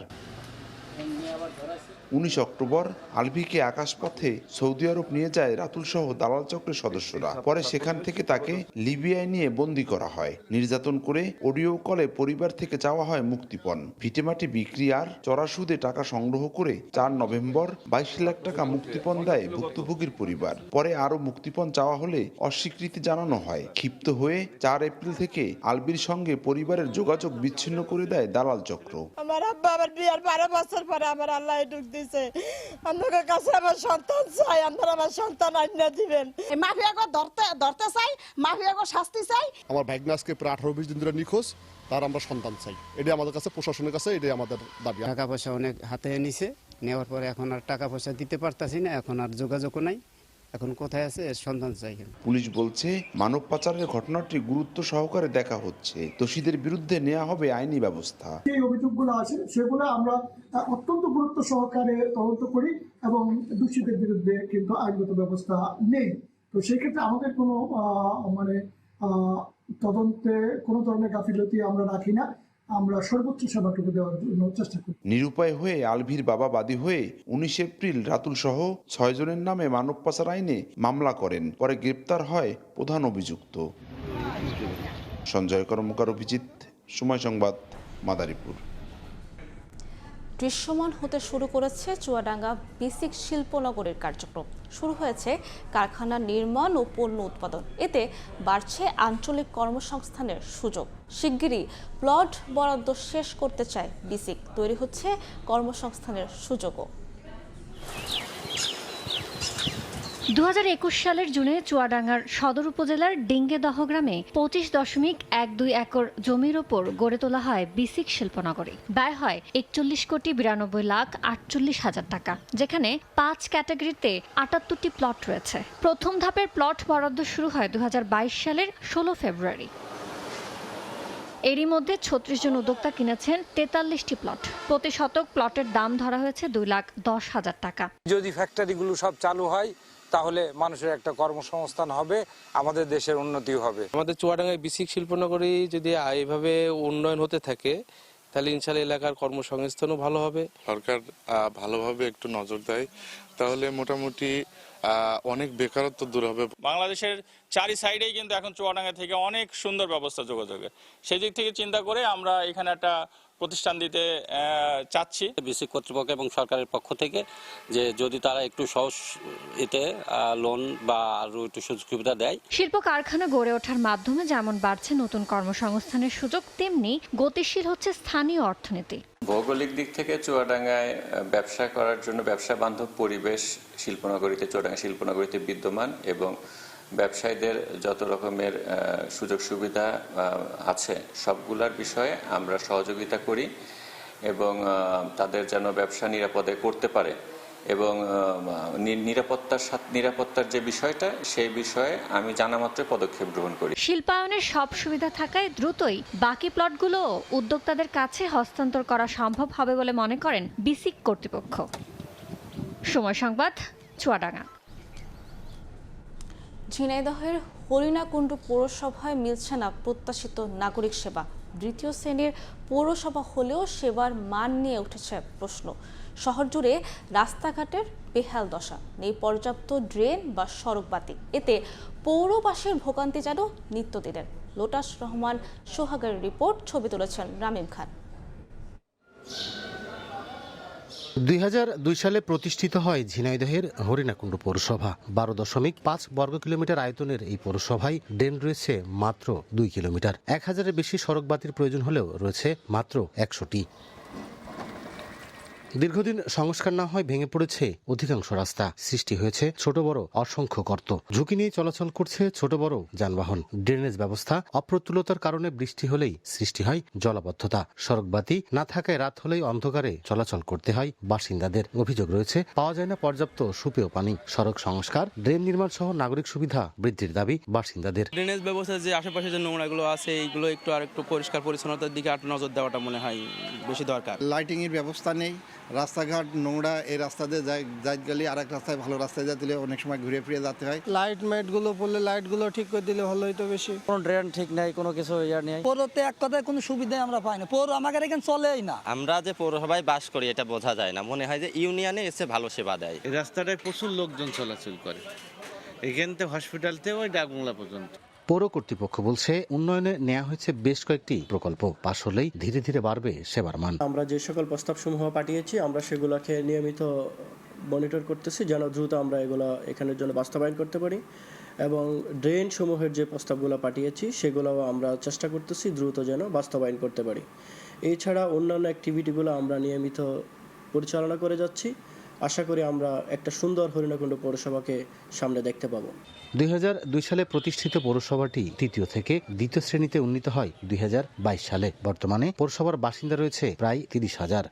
19 অক্টোবর আলভিকে আকাশপথে সৌদি আরব নিয়ে যায় রাতুল সহ দালাল চক্রের সদস্যরা। পরে সেখান থেকে তাকে লিবিয়ায় নিয়ে বন্দী করা হয়। নির্যাতন করে অডিও কলে পরিবার থেকে চাওয়া হয় মুক্তিপণ। ভিটেমাটি বিক্রি আর চড়া সুদে টাকা সংগ্রহ করে 4 নভেম্বর 22 লাখ টাকা মুক্তিপণ দেয় ভুক্তভোগীর পরিবার। পরে আরো মুক্তিপণ চাওয়া হলে অস্বীকৃতি জানানো হয়। ক্ষিপ্ত হয়ে 4 এপ্রিল থেকে আলবির সঙ্গে পরিবারের যোগাযোগ বিচ্ছিন্ন করে দেয় দালাল চক্র। আমার আব্বা আমার বিয়ার 12 বছর পরে আমার আল্লাহ ঢুক দিছে। আপনাদের কাছে আমার সন্তান চাই, আপনারা আমার সন্তান আইনা দিবেন। মাফিয়াকে ধরতে চাই, মাফিয়াকে শাস্তি চাই। আমার ভাগ্নাসকে প্রায় 18-20 দিন ধরে নিখোঁজ, তার আমরা সন্তান চাই। এটাই আমাদের কাছে, প্রশাসনের কাছে এটাই আমাদের দাবি। টাকা পয়সা অনেক হাতে নিছে, নেওয়ার পরে এখন আর টাকা পয়সা দিতে পারতাছি না, এখন আর যোগাযোগও নাই। এখন কোথায় আছে সন্তান চাই। পুলিশ বলছে মানব পাচারের ঘটনাটি গুরুত্ব সহকারে দেখা হচ্ছে। দোষীদের বিরুদ্ধে নেওয়া হবে আইনি ব্যবস্থা। এই অভিযোগগুলো আছে সেগুলো আমরা অত্যন্ত গুরুত্ব সহকারে তদন্ত করি এবং দোষীদের বিরুদ্ধে কিন্তু আইনগত ব্যবস্থা নেই। তো সেক্ষেত্রে আমাদের কোনো তদন্তে কোনো ধরনের গাফিলতি আমরা রাখি না। আমরা সর্বোচ্চ সেবাটুকু দেওয়ার জন্য চেষ্টা করি। নিরুপায় হয়ে আলভির বাবা বাদী হয়ে 19 এপ্রিল রাতুল সহ 6 জনের নামে মানব পাচার আইনে মামলা করেন। পরে গ্রেপ্তার হয় প্রধান অভিযুক্ত। সঞ্জয় কর্মকার অভিজিৎ, সময় সংবাদ, মাদারীপুর। দৃশ্যমান হতে শুরু করেছে চুয়াডাঙ্গা বিসিক শিল্পনগরীর কার্যক্রম। শুরু হয়েছে কারখানা নির্মাণ ও পণ্য উৎপাদন। এতে বাড়ছে আঞ্চলিক কর্মসংস্থানের সুযোগ। শিগগিরই প্লট বরাদ্দ শেষ করতে চায় বিসিক। তৈরি হচ্ছে কর্মসংস্থানের সুযোগও। 2021 সালের জুনে চুয়াডাঙ্গার সদর উপজেলার ডিঙ্গেদহ গ্রামে 25.12 একর জমির ওপর গড়ে তোলা হয় বিসিক শিল্পনগরী। ব্যয় হয় 41,92,48,000 টাকা, যেখানে 5 ক্যাটাগরিতে 78টি প্লট রয়েছে। প্রথম ধাপের প্লট বরাদ্দ শুরু হয় 2022 সালের 16 ফেব্রুয়ারি। এরই মধ্যে 36 জন উদ্যোক্তা কিনেছেন 43টি প্লট। প্রতি শতক প্লটের দাম ধরা হয়েছে 2,10,000 টাকা। যদি ফ্যাক্টরিগুলো সব চালু হয় তাহলে মানুষের একটা কর্মসংস্থান হবে, আমাদের দেশের উন্নতি হবে। আমাদের চুয়াডাঙ্গায় বিসিক শিল্পনগরী যদি এইভাবে উন্নয়ন হতে থাকে তাহলে ইনশাল্লাহ এলাকার কর্মসংস্থানও ভালো হবে। সরকার ভালোভাবে একটু নজর দেয় তাহলে মোটামুটি অনেক বেকারত্ব দূর হবে। বাংলাদেশের চারি সাইডেই কিন্তু এখন চুয়াডাঙ্গা থেকে অনেক সুন্দর ব্যবস্থা যোগাযোগের। সেই দিক থেকে চিন্তা করে আমরা এখানে একটা প্রতিষ্ঠান দিতে চাচ্ছি। বিসিক কর্তৃপক্ষ এবং সরকারের পক্ষ থেকে যে যদি তারা একটু সহজ লোন বা আরো একটু সুযোগ সুবিধা দেয়। শিল্প কারখানা গড়ে ওঠার মাধ্যমে যেমন বাড়ছে নতুন কর্মসংস্থানের সুযোগ, তেমনি গতিশীল হচ্ছে স্থানীয় অর্থনীতি। ভৌগোলিক দিক থেকে চুয়াডাঙ্গায় ব্যবসা করার জন্য ব্যবসা বান্ধব পরিবেশ শিল্পনগরীতে, চুয়াডাঙ্গা শিল্পনগরীতে বিদ্যমান এবং ব্যবসায়ীদের যত রকমের সুযোগ সুবিধা আছে সবগুলোর বিষয়ে আমরা সহযোগিতা করি এবং তাদের যেন ব্যবসা নিরাপদে করতে পারে এবং নিরাপত্তার যে বিষয়টা সেই বিষয়ে আমি জানামাত্র পদক্ষেপ গ্রহণ করি। শিল্পায়নের সব সুবিধা থাকায় দ্রুতই বাকি প্লটগুলো উদ্যোক্তাদের কাছে হস্তান্তর করা সম্ভব হবে বলে মনে করেন বিসিক কর্তৃপক্ষ। সময় সংবাদ, চুয়াডাঙ্গা। ঝিনাইদহের হরিণাকুণ্ডু পৌরসভায় মিলছে না প্রত্যাশিত নাগরিক সেবা। দ্বিতীয় শ্রেণীর পৌরসভা হলেও সেবার মান নিয়ে উঠেছে প্রশ্ন। শহর জুড়ে রাস্তাঘাটের বেহাল দশা, নেই পর্যাপ্ত ড্রেন বা সড়কবাতি। এতে পৌরবাসীর ভোগান্তি যেন নিত্যদিনের। লোটাস রহমান সোহাগের রিপোর্ট, ছবি তুলেছেন রামিম খান। 2002 সালে প্রতিষ্ঠিত হয় ঝিনাইদহের হরিণাকুণ্ড পৌরসভা। 12.5 বর্গ কিলোমিটার আয়তনের এই পৌরসভায় ড্রেন রয়েছে মাত্র 2 কিলোমিটার। 1000-এর বেশি সড়কবাতির প্রয়োজন হলেও রয়েছে মাত্র 100টি। দীর্ঘদিন সংস্কার না হয় ভেঙে পড়েছে অধিকাংশ রাস্তা, সৃষ্টি হয়েছে ছোট বড় অসংখ্য গর্ত। ঝুঁকি নিয়ে চলাচল করছে ছোট বড় যানবাহন। ড্রেনেজ ব্যবস্থা অপ্রতুলতার কারণে বৃষ্টি হলেই সৃষ্টি হয় জলাবদ্ধতা। সড়কবাতি না থাকায় রাত হলেই অন্ধকারে চলাচল করতে হয় বাসিন্দাদের। অভিযোগ রয়েছে পাওয়া যায় না পর্যাপ্ত সুপেয় পানি। সড়ক সংস্কার, ড্রেন নির্মাণ সহ নাগরিক সুবিধা বৃদ্ধির দাবি বাসিন্দাদের। ড্রেনেজ ব্যবস্থা যে আশেপাশে যে নোংরাগুলো আছে এইগুলো একটু পরিষ্কার পরিচ্ছন্নতার দিকে একটু নজর দেওয়াটা মনে হয় বেশি দরকার। লাইটিং এর ব্যবস্থা নেই, রাস্তাঘাট নোংরা, এই রাস্তা দিয়ে যাই গেলে আরেক রাস্তায় ভালো রাস্তায় যেতে হলে অনেক সময় ঘুরে ফিরে যেতে হয়। লাইট গুলো পড়লে লাইটগুলো ঠিক করে দিলে ভালো হইতো বেশি। কোনো ড্রেন ঠিক নেই, কোনো কিছু নেই। পৌরতে এক কথায় কোনো সুবিধা আমরা পাই না, পৌর আমাদের এখানে চলেই না। আমরা যে পৌরসভায় বাস করি এটা বোঝা যায় না, মনে হয় যে ইউনিয়নে এসে ভালো সেবা দেয়। এই রাস্তাটায় প্রচুর লোকজন চলাচল করে, এখান থেকে হসপিটাল থেকে ওই ডাকবাংলা পর্যন্ত। পৌর কর্তৃপক্ষ বলছে উন্নয়নে নেওয়া হয়েছে বেশ কয়েকটি প্রকল্প, পাশ হলেই ধীরে ধীরে বাড়বে সেবার মান। আমরা যে সকল প্রস্তাবসমূহ পাঠিয়েছি আমরা সেগুলোকে নিয়মিত মনিটর করতেছি যেন দ্রুত আমরা এগুলো এখানের জন্য বাস্তবায়ন করতে পারি, এবং ড্রেন সমূহের যে প্রস্তাবগুলো পাঠিয়েছি সেগুলোও আমরা চেষ্টা করতেছি দ্রুত যেন বাস্তবায়ন করতে পারি। এছাড়া অন্যান্য অ্যাক্টিভিটিগুলো আমরা নিয়মিত পরিচালনা করে যাচ্ছি। আশা করি আমরা একটা সুন্দর হরিণাকুণ্ড পৌরসভাকে সামনে দেখতে পাবো। 2002 সালে প্রতিষ্ঠিত পৌরসভাটি তৃতীয় থেকে দ্বিতীয় শ্রেণীতে উন্নীত হয় 2022 সালে। বর্তমানে পৌরসভার বাসিন্দা রয়েছে প্রায় 30,000।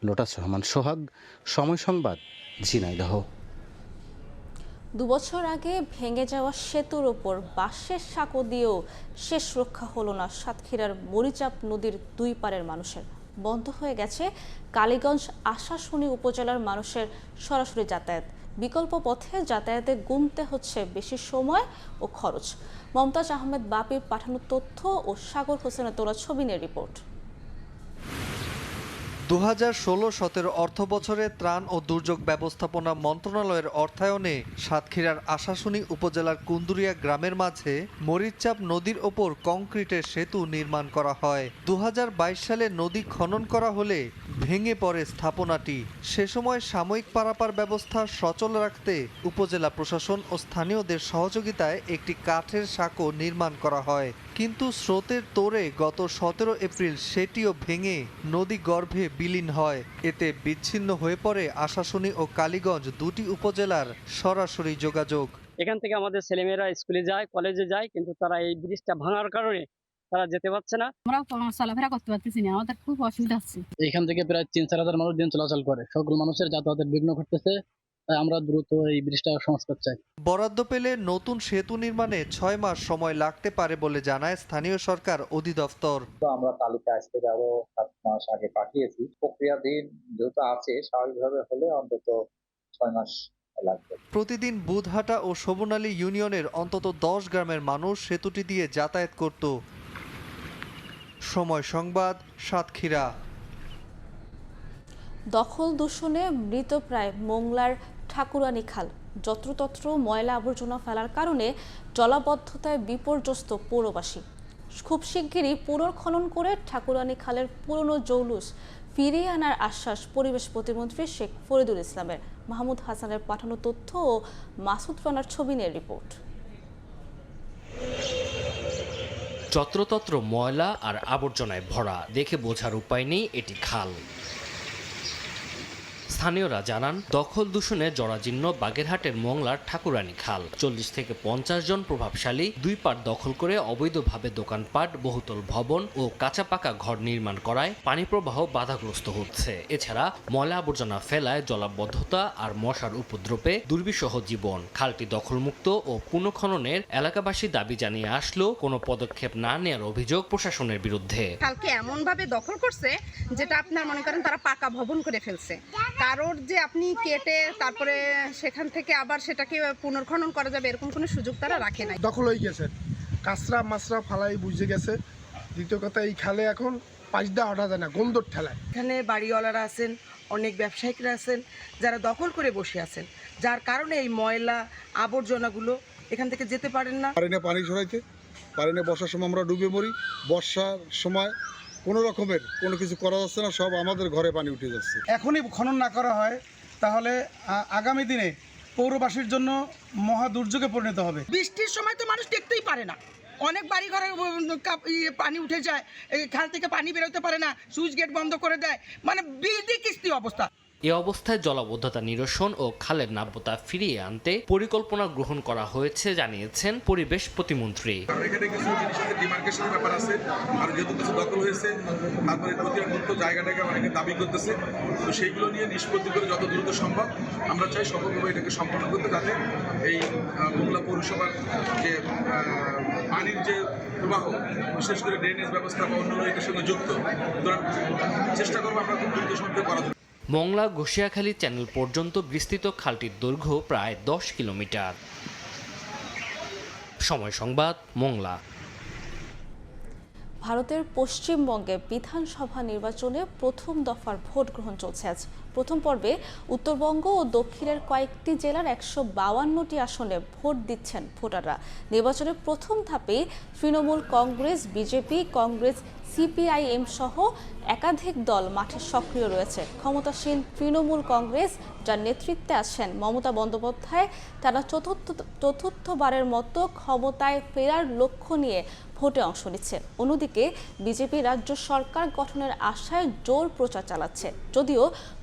লোটাস রহমান সোহাগ, সময় সংবাদ, ঝিনাইদহ। 2 বছর আগে ভেঙে যাওয়া সেতুর ওপর বাঁশের সাঁকো দিয়েও শেষ রক্ষা হলো না সাতক্ষীরার মরিচাপ নদীর দুই পারের মানুষের। বন্ধ হয়ে গেছে কালীগঞ্জ আশাশুনি উপজেলার মানুষের সরাসরি যাতায়াত। বিকল্প পথে যাতায়াতে গুনতে হচ্ছে বেশি সময় ও খরচ। মমতাজ আহমেদ বাপির পাঠানো তথ্য ও সাগর হোসেনের তোলা ছবি নিয়ে রিপোর্ট। 2016-17 অর্থ বছরে ত্রাণ ও দুর্যোগ ব্যবস্থাপনা মন্ত্রণালয়ের অর্থায়নে সাতক্ষীরার আশাশুনি উপজেলার কুন্দুরিয়া গ্রামের মাঝে মরিচচাপ নদীর ওপর কংক্রিটের সেতু নির্মাণ করা হয়। 2022 সালে নদী খনন করা হলে ভেঙে পড়ে স্থাপনাটি। সে সময় সাময়িক পারাপার ব্যবস্থা সচল রাখতে উপজেলা প্রশাসন ও স্থানীয়দের সহযোগিতায় একটি কাঠের সাঁকো নির্মাণ করা হয়, কিন্তু স্রোতের তোড়ে গত 17 এপ্রিল সেটিও ভেঙে নদী গর্ভে বিলীন হয়। এতে বিচ্ছিন্ন হয়ে পড়ে আশাশুনি ও কালীগঞ্জ দুটি উপজেলার সরাসরি যোগাযোগ। এখান থেকে আমাদের ছেলেমেয়েরা স্কুলে যায়, কলেজে যায়, কিন্তু তারা এই ব্রিজটা ভাঙার কারণে তারা যেতে পারছে না। আমরা চলাফেরা করতে পারতেছি না, আমাদের খুব অসুবিধা হচ্ছে। এখান থেকে প্রায় 3-4 হাজার মানুষ দিন চলাচল করে, সকল মানুষের যাতায়াতের বিঘ্ন ঘটতেছে। তাই আমরা দ্রুত এই ব্রিজটা সংস্কার চাই। বরাদ্দ পেলে নতুন সেতু নির্মাণে 6 মাস সময় লাগতে পারে বলে জানায় স্থানীয় সরকার অধিদপ্তর। আমরা তালিকা আজ থেকে আরো 7 মাস আগে পাঠিয়েছি, প্রক্রিয়াধীন যেহেতু আছে, স্বাভাবিকভাবে হলে অন্তত 6 মাস লাগবে। প্রতিদিন বুধহাটা ও সবুনালী ইউনিয়নের অন্তত 10 গ্রামের মানুষ সেতুটি দিয়ে যাতায়াত করত। সময় সংবাদ, সাতক্ষীরা। দখল দূষণে মৃতপ্রায় মোংলার ঠাকুরানী খাল। যত্রতত্র ময়লা আবর্জনা ফেলার কারণে জলাবদ্ধতায় বিপর্যস্ত পৌরবাসী। খুব শিগগিরই পুনর্খনন করে ঠাকুরানী খালের পুরনো জৌলুস ফিরিয়ে আনার আশ্বাস পরিবেশ প্রতিমন্ত্রী শেখ ফরিদুল ইসলামের। মাহমুদ হাসানের পাঠানো তথ্য ও মাসুদ রানার ছবি নিয়ে রিপোর্ট। যত্রতত্র ময়লা আর আবর্জনায় ভরা, দেখে বোঝার উপায় নেই এটি খাল। স্থানীয়রা জানান, দখল দূষণে জরাজীর্ণ বাগেরহাটের মোংলার ঠাকুরানী খাল 40 থেকে 50 জন প্রভাবশালী দুই পাড় দখল করে অবৈধভাবে দোকানপাট, বহুতল ভবন ও কাঁচা পাকা ঘর নির্মাণ করায় পানি প্রবাহ বাধাগ্রস্ত হচ্ছে। এছাড়া ময়লা আবর্জনা ফেলায় জলাবদ্ধতা আর মশার উপদ্রবে দুর্বিষহ জীবন। খালটি দখলমুক্ত ও পুনঃখননের এলাকাবাসী দাবি জানিয়ে আসলেও কোনো পদক্ষেপ না নেওয়ার অভিযোগ প্রশাসনের বিরুদ্ধে। খালকে এমন ভাবে দখল করছে যেটা আপনার মনে করেন তারা পাকা ভবন করে ফেলছে। কারোর যে আপনি কেটে তারপরে সেখান থেকে আবার সেটাকে পুনর্খনন করা যাবে এরকম কোনো সুযোগ তারা রাখে নাই। কাঁচরা মাছরা ফালাই বুঝে গেছে। দ্বিতীয় কথা, এই খালে এখন পাশ দিয়ে ওঠা যায় না, গন্ধর ঠেলায়। এখানে বাড়িওয়ালারা আছেন, অনেক ব্যবসায়িকরা আছেন যারা দখল করে বসে আছেন, যার কারণে এই ময়লা আবর্জনাগুলো এখান থেকে যেতে পারেন না। পারি না পানি ছড়াইতে, পারি না বর্ষার সময় আমরা ডুবে মরি। বর্ষার সময় কোনো রকমের কোনো কিছু করা যাচ্ছে না, সব আমাদের ঘরে পানি উঠে যাচ্ছে। এখনই খনন না করা হয় তাহলে আগামী দিনে পৌরবাসীর জন্য মহা দুর্যোগে পরিণত হবে। বৃষ্টির সময় তো মানুষ টেকতেই পারে না, অনেক বাড়ি ঘরে পানি উঠে যায়, এই খাল থেকে পানি বেরোতে পারে না, সুইচ গেট বন্ধ করে দেয়, মানে বিধি কিস্তি অবস্থা। এ অবস্থায় জলাবদ্ধতা নিরসন ও খালের নাব্যতা ফিরিয়ে আনতে পরিকল্পনা গ্রহণ করা হয়েছে জানিয়েছেন পরিবেশ প্রতিমন্ত্রী। এখানে কিছু জিনিসের ডিমার্কেশনের ব্যাপার আছে, আর যেহেতু কিছু দখল হয়েছে, তারপরে প্রতিরক্ষিত জায়গাটাকে অনেকে দাবি করতেছে, তো সেইগুলো নিয়ে নিষ্পত্তি করে যত দ্রুত সম্ভব আমরা চাই সফলভাবে এটাকে সম্পন্ন করতে, যাতে এই মোংলা পৌরসভার যে পানির যে প্রবাহ, বিশেষ করে ড্রেনেজ ব্যবস্থা বা অন্য এটার সঙ্গে যুক্ত, চেষ্টা করবো আমরা খুব দ্রুত সম্পর্কে করার জন্য। মংলা ঘষিয়াখালী চ্যানেল পর্যন্ত বিস্তৃত খালটির দৈর্ঘ্য প্রায় 10 কিলোমিটার। সময় সংবাদ, মংলা। ভারতের পশ্চিমবঙ্গে বিধানসভা নির্বাচনে প্রথম দফার ভোট গ্রহণ চলছে আজ। প্রথম পর্বে উত্তরবঙ্গ ও দক্ষিণের কয়েকটি জেলার 152টি আসনে ভোট দিচ্ছেন ভোটাররা। নির্বাচনের প্রথম ধাপে তৃণমূল কংগ্রেস, বিজেপি, কংগ্রেস, সিপিআইএম সহ একাধিক দল মাঠে সক্রিয় রয়েছে। ক্ষমতাসীন তৃণমূল কংগ্রেস, যার নেতৃত্বে আছেন মমতা বন্দ্যোপাধ্যায়, তারা চতুর্থবারের মতো ক্ষমতায় ফেরার লক্ষ্য নিয়ে ভোটে অংশ নিচ্ছে। অন্যদিকে বিজেপি রাজ্য সরকার গঠনের আশায় জোর প্রচার চালাচ্ছে, যদিও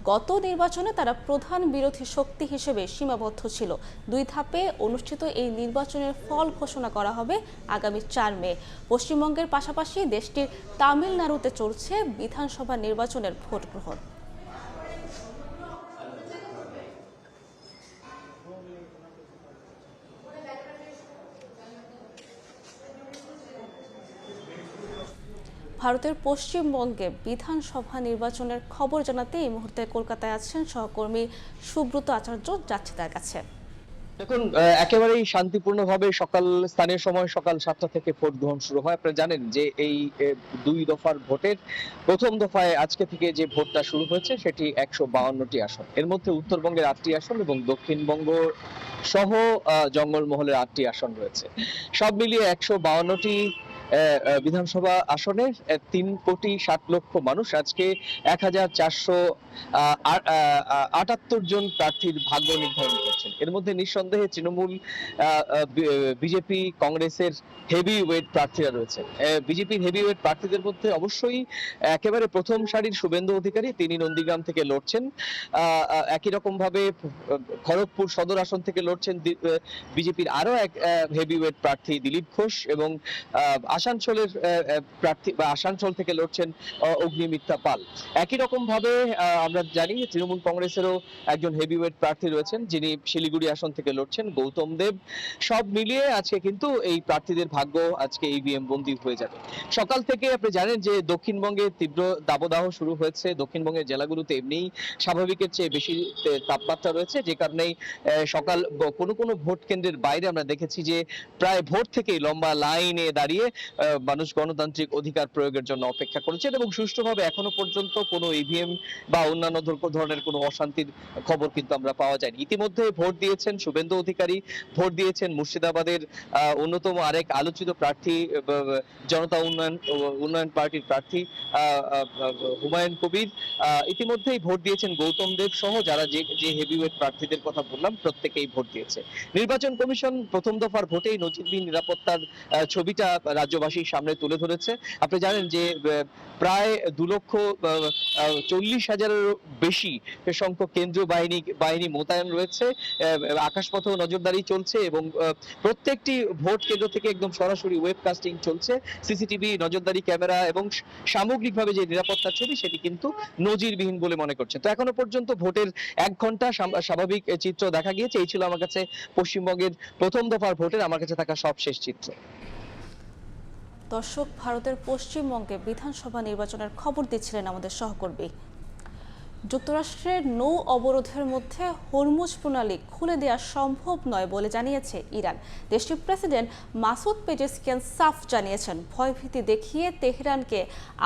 গত নির্বাচনে তারা প্রধান বিরোধী শক্তি হিসেবে সীমাবদ্ধ ছিল। 2 ধাপে অনুষ্ঠিত এই নির্বাচনের ফল ঘোষণা করা হবে আগামী 4 মে। পশ্চিমবঙ্গের পাশাপাশি দেশটির তামিলনাড়ুতে চলছে বিধানসভা নির্বাচনের ভোট গ্রহণ। ভারতের পশ্চিমবঙ্গে বিধানসভা নির্বাচনের খবর জানাতে এই মুহূর্তে কলকাতায় আছেন সহকর্মী সুব্রত আচার্য, যাচ্ছে তার কাছে। দেখুন, একেবারেই শান্তিপূর্ণভাবে স্থানীয় সময় সকাল 7টা থেকে ভোট গ্রহণ শুরু হয়। আপনারা জানেন যে এই 2 দফার ভোটের প্রথম দফায় আজকে থেকে যে ভোটটা শুরু হয়েছে সেটি 152টি আসন। এর মধ্যে উত্তরবঙ্গের 8টি আসন এবং দক্ষিণবঙ্গ সহ জঙ্গলমহলের 8টি আসন রয়েছে। সব মিলিয়ে 152টি বিধানসভা আসনের 3,60,00,000 মানুষ আজকে 1,478 জন প্রার্থীর ভাগ্য নির্ধারণ করছেন। এর মধ্যে নিঃসন্দেহে তৃণমূল, বিজেপি, কংগ্রেসের হেভি ওয়েট প্রার্থীরা রয়েছে। বিজেপির হেভি ওয়েট প্রার্থীদের মধ্যে অবশ্যই একেবারে প্রথম সারির শুভেন্দু অধিকারী, তিনি নন্দীগ্রাম থেকে লড়ছেন। একই রকম ভাবে খড়গপুর সদর আসন থেকে লড়ছেন বিজেপির আরো এক হেভি ওয়েট প্রার্থী দিলীপ ঘোষ, এবং আসানসোলের প্রার্থী বা আসানসোল থেকে লড়ছেন অগ্নিমিত্রা পাল। একই রকম ভাবে আমরা জানি তৃণমূল কংগ্রেসেরও একজন হেভিওয়েট প্রার্থী রয়েছেন, যিনি শিলিগুড়ি আসন থেকে লড়ছেন, গৌতম দেব। সব মিলিয়ে আজকে কিন্তু এই প্রার্থীদের ভাগ্য আজকে ইভিএম বন্দী হয়ে যাবে। সকাল থেকে আপনি জানেন যে দক্ষিণবঙ্গে তীব্র দাবদাহ শুরু হয়েছে। দক্ষিণবঙ্গের জেলাগুলোতে এমনিই স্বাভাবিকের চেয়ে বেশি তাপমাত্রা রয়েছে, যে কারণেই সকাল কোনো ভোট কেন্দ্রের বাইরে আমরা দেখেছি যে প্রায় ভোর থেকেই লম্বা লাইনে দাঁড়িয়ে মানুষ গণতান্ত্রিক অধিকার প্রয়োগের জন্য অপেক্ষা করেছেন, এবং সুষ্ঠুভাবে এখনো পর্যন্ত কোনো ইভিএম বা অন্যান্য ধরনের কোনো অশান্তির খবর কিন্তু আমরা পাওয়া যায়নি। ইতিমধ্যে ভোট দিয়েছেন শুভেন্দু অধিকারী, ভোট দিয়েছেন মুর্শিদাবাদের অন্যতম আরেক আলোচিত প্রার্থী জনতা উন্নয়ন পার্টির প্রার্থী হুমায়ুন কবির, ইতিমধ্যেই ভোট দিয়েছেন গৌতম দেব সহ যারা যে হেভিওয়েট প্রার্থীদের কথা বললাম প্রত্যেকেই ভোট দিয়েছে। নির্বাচন কমিশন প্রথম দফার ভোটেই নজিরবিহীন নিরাপত্তার ছবিটা রাজ্যবাসীর সামনে তুলে ধরেছে। আপনি জানেন যে প্রায় 2,40,000-এরও বেশি সংখ্যক কেন্দ্রীয় বাহিনী মোতায়েন রয়েছে। আকাশপথেও নজরদারি চলছে এবং প্রত্যেকটি ভোট কেন্দ্র থেকে একদম সরাসরি ওয়েবকাস্টিং চলছে, সিসিটিভি, নজরদারি ক্যামেরা এবং সামগ্রিকভাবে যে নিরাপত্তার ছবি সেটি কিন্তু নজিরবিহীন বলে মনে করছে। তো এখনো পর্যন্ত ভোটের 1 ঘন্টা স্বাভাবিক চিত্র দেখা গিয়েছে। এই ছিল আমার কাছে পশ্চিমবঙ্গের প্রথম দফার ভোটের আমার কাছে থাকা সবশেষ চিত্র। দর্শক, ভারতের পশ্চিমবঙ্গে বিধানসভা নির্বাচনের খবর দিচ্ছিলেন আমাদের সহকর্মী যুক্তরাষ্ট্রের নৌ অবরোধের মধ্যে হরমুজ প্রণালী খুলে দেওয়া সম্ভব নয় বলে জানিয়েছে ইরান। দেশটির প্রেসিডেন্ট মাসুদ পেজেশকিয়ান সাফ জানিয়েছেন, ভয়ভীতি দেখিয়ে তেহরানকে